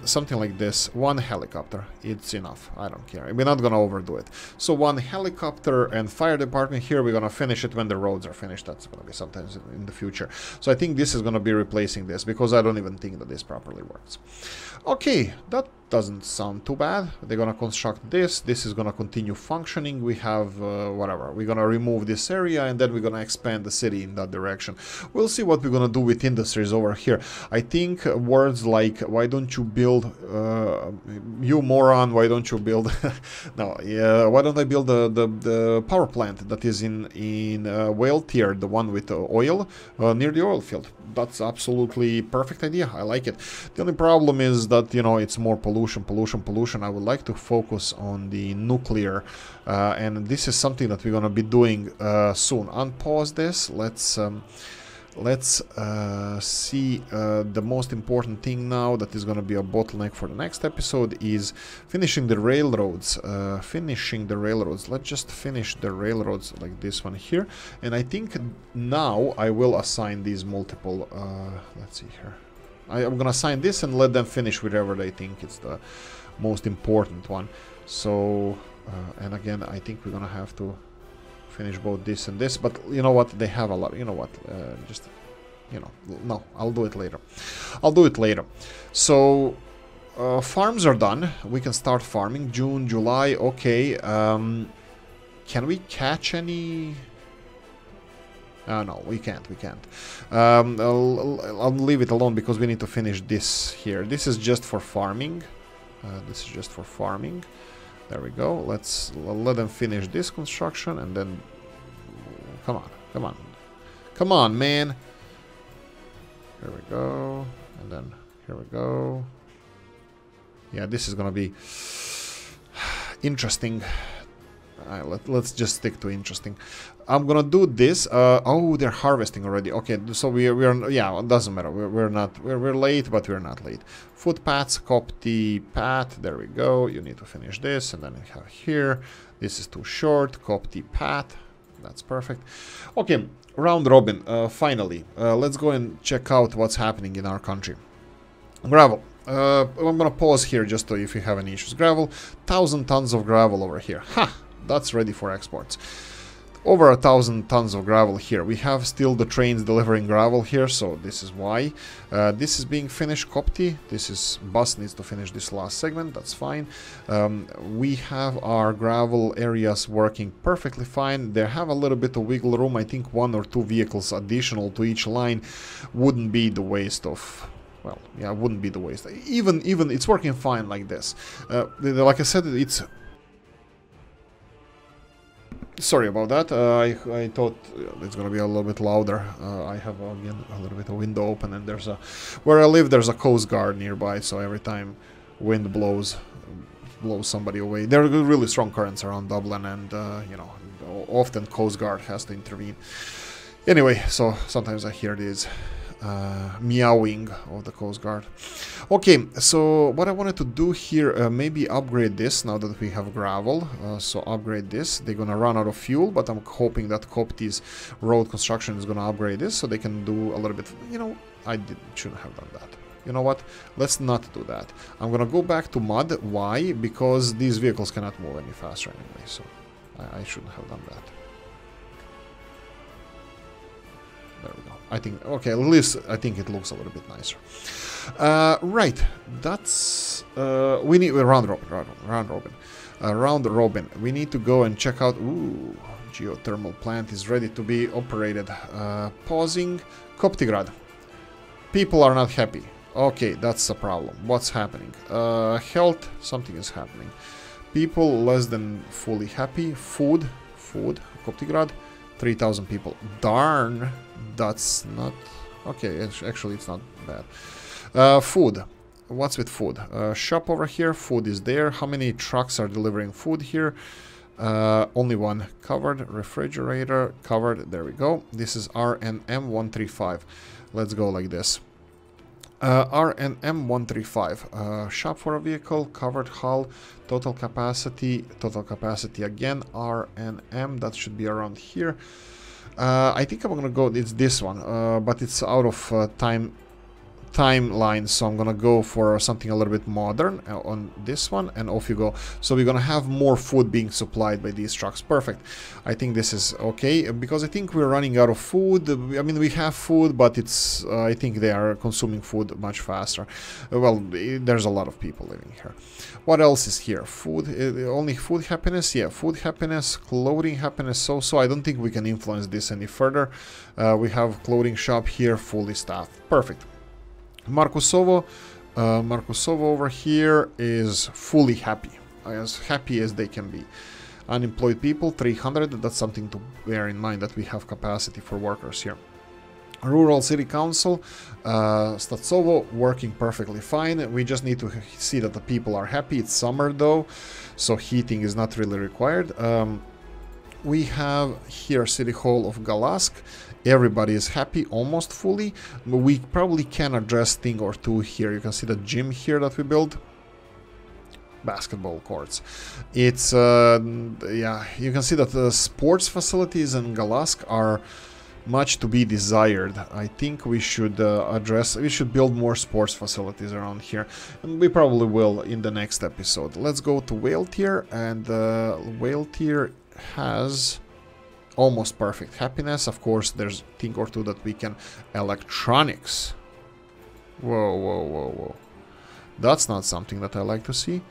Something like this. One helicopter, it's enough. I don't care. We're not gonna overdo it. So one helicopter and fire department here. We're gonna finish it when the roads are finished. That's gonna be sometimes in the future. So I think this is gonna be replacing this, because I don't even think that this properly works. Okay, that doesn't sound too bad. They're gonna construct this. This is gonna continue functioning. We have whatever. We're gonna remove this area, and then we're gonna expand the city in that direction. We'll see what we're gonna do with industries over here. I think words like, why don't you build, you moron, why don't you build no, yeah, why don't I build the power plant that is in whale tier, the one with oil near the oil field. That's absolutely perfect idea. I like it. The only problem is that, you know, it's more pollution. I would like to focus on the nuclear, and this is something that we're gonna be doing soon. Unpause this. Let's see the most important thing now that is going to be a bottleneck for the next episode is finishing the railroads. Let's just finish the railroads like this one here. And I think now I will assign these multiple, let's see here. I'm going to assign this and let them finish wherever they think it's the most important one. So, and again, I think we're going to have to finish both this and this, but you know what, they have a lot. You know what, just, you know, no, I'll do it later. So farms are done. We can start farming. June, July, okay. Can we catch any? No, we can't. I'll leave it alone because we need to finish this here. This is just for farming. There we go. Let them finish this construction, and then come on, man. Here we go, and then here we go. Yeah, this is gonna be interesting. Let's just stick to interesting. I'm gonna do this. Oh, they're harvesting already. Okay, so we're yeah, it doesn't matter. We're late, but we're not late. Footpaths, copy path. There we go. You need to finish this, and then we have here. This is too short. Copy path. That's perfect. Okay, round robin. Finally, let's go and check out what's happening in our country. Gravel. I'm gonna pause here just so if you have any issues. Gravel. 1,000 tons of gravel over here. Ha! That's ready for exports. Over 1,000 tons of gravel here. We have still the trains delivering gravel here, so this is why. This is being finished. Copti. This is bus needs to finish this last segment. That's fine. We have our gravel areas working perfectly fine. They have a little bit of wiggle room. I think 1 or 2 vehicles additional to each line wouldn't be the waste of. Well, yeah, wouldn't be the waste. Even it's working fine like this. Like I said, it's. Sorry about that. I thought it's gonna be a little bit louder. I have again a little bit of window open, and there's a where I live. There's a coast guard nearby, so every time wind blows somebody away. There are really strong currents around Dublin, and you know, often Coast Guard has to intervene. Anyway, so sometimes I hear this meowing of the Coast Guard. Okay, so what I wanted to do here, maybe upgrade this now that we have gravel. So upgrade this. They're gonna run out of fuel, but I'm hoping that Copti's road construction is gonna upgrade this so they can do a little bit. You know, shouldn't have done that. You know what? Let's not do that. I'm gonna go back to mud. Why? Because these vehicles cannot move any faster anyway, so I shouldn't have done that. There we go. I think, okay, at least I think it looks a little bit nicer. Right, that's, we need, round robin. We need to go and check out, ooh, geothermal plant is ready to be operated. Pausing, Koptigrad. People are not happy. Okay, that's a problem. What's happening? Health, something is happening. People less than fully happy. Food, Koptigrad. 3,000 people. Darn, that's not... Okay, actually it's not bad. Food. What's with food? Shop over here. Food is there. How many trucks are delivering food here? Only one. Covered. Refrigerator. Covered. There we go. This is RNM135. Let's go like this. RNM135. Shop for a vehicle. Covered hull. Total capacity again, RNM, that should be around here. I think I'm gonna go, it's this one, but it's out of timeline, so I'm gonna go for something a little bit modern on this one, and off you go. So we're gonna have more food being supplied by these trucks. Perfect. I think this is okay, because I think we're running out of food. I mean, we have food, but it's I think they are consuming food much faster. Well, there's a lot of people living here. What else is here? Food, only food happiness? Yeah, food happiness, clothing happiness, so I don't think we can influence this any further. We have clothing shop here, fully staffed. Perfect. Markusovo over here is fully happy as they can be. Unemployed people, 300, that's something to bear in mind, that we have capacity for workers here. Rural City Council, Statsovo, working perfectly fine. We just need to see that the people are happy. It's summer though, so heating is not really required. We have here City Hall of Galask. Everybody is happy, almost fully. We probably can address thing or two here. You can see the gym here that we built. Basketball courts. It's, yeah, you can see that the sports facilities in Galask are much to be desired. I think we should we should build more sports facilities around here. And we probably will in the next episode. Let's go to Whale Tier, and Whale Tier has... almost perfect happiness. Of course, there's a thing or two that we can... Electronics. Whoa. That's not something that I like to see.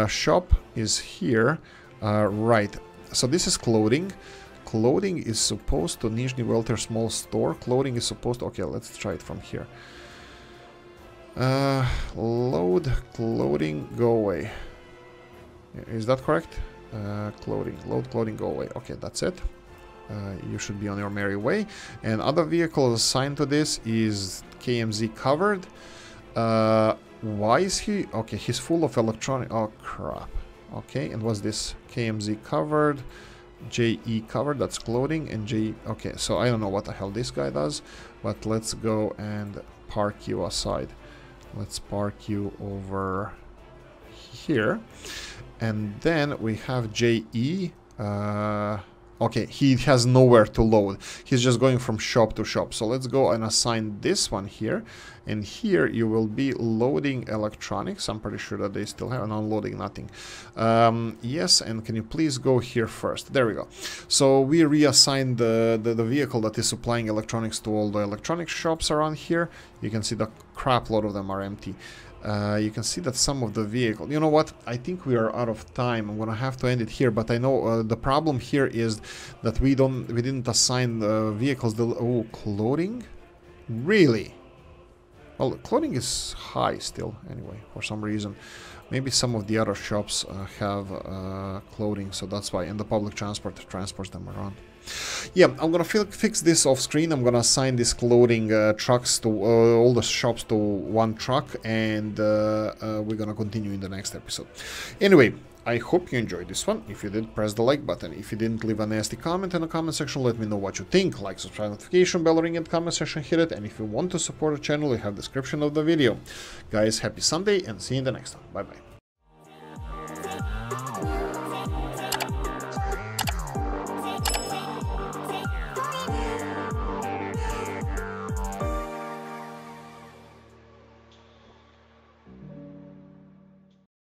Shop is here. Right. So this is clothing. Clothing is supposed to... Nizhny Welter small store. Clothing is supposed to... Okay, let's try it from here. Load. Clothing. Go away. Is that correct? Clothing. Load clothing. Go away. Okay, that's it. You should be on your merry way. And other vehicles assigned to this is KMZ covered. Why is he... Okay, he's full of electronic... Oh, crap. Okay, and what's this? KMZ covered. JE covered, that's clothing. And J... Okay, so I don't know what the hell this guy does. But let's go and park you aside. Let's park you over here. And then we have JE... Okay, he has nowhere to load. He's just going from shop to shop. So let's go and assign this one here. And here you will be loading electronics. I'm pretty sure that they still have, and unloading nothing. Yes, and can you please go here first? There we go. So we reassigned the vehicle that is supplying electronics to all the electronics shops around here. You can see the crap load of them are empty. You can see that some of the vehicle... You know what? I think we are out of time. I'm gonna have to end it here, but I know the problem here is that we didn't assign the vehicles. Oh, clothing? Really? Well, clothing is high still, anyway, for some reason. Maybe some of the other shops have clothing, so that's why. And the public transport transports them around. Yeah, I'm gonna fix this off screen. I'm gonna assign these clothing trucks to all the shops to one truck, and we're gonna continue in the next episode. Anyway, I hope you enjoyed this one. If you did, press the like button. If you didn't, leave a nasty comment in the comment section. Let me know what you think. Like, subscribe, notification bell, ring in the comment section, hit it. And if you want to support the channel, you have the description of the video. Guys, happy Sunday and see you in the next one. Bye bye.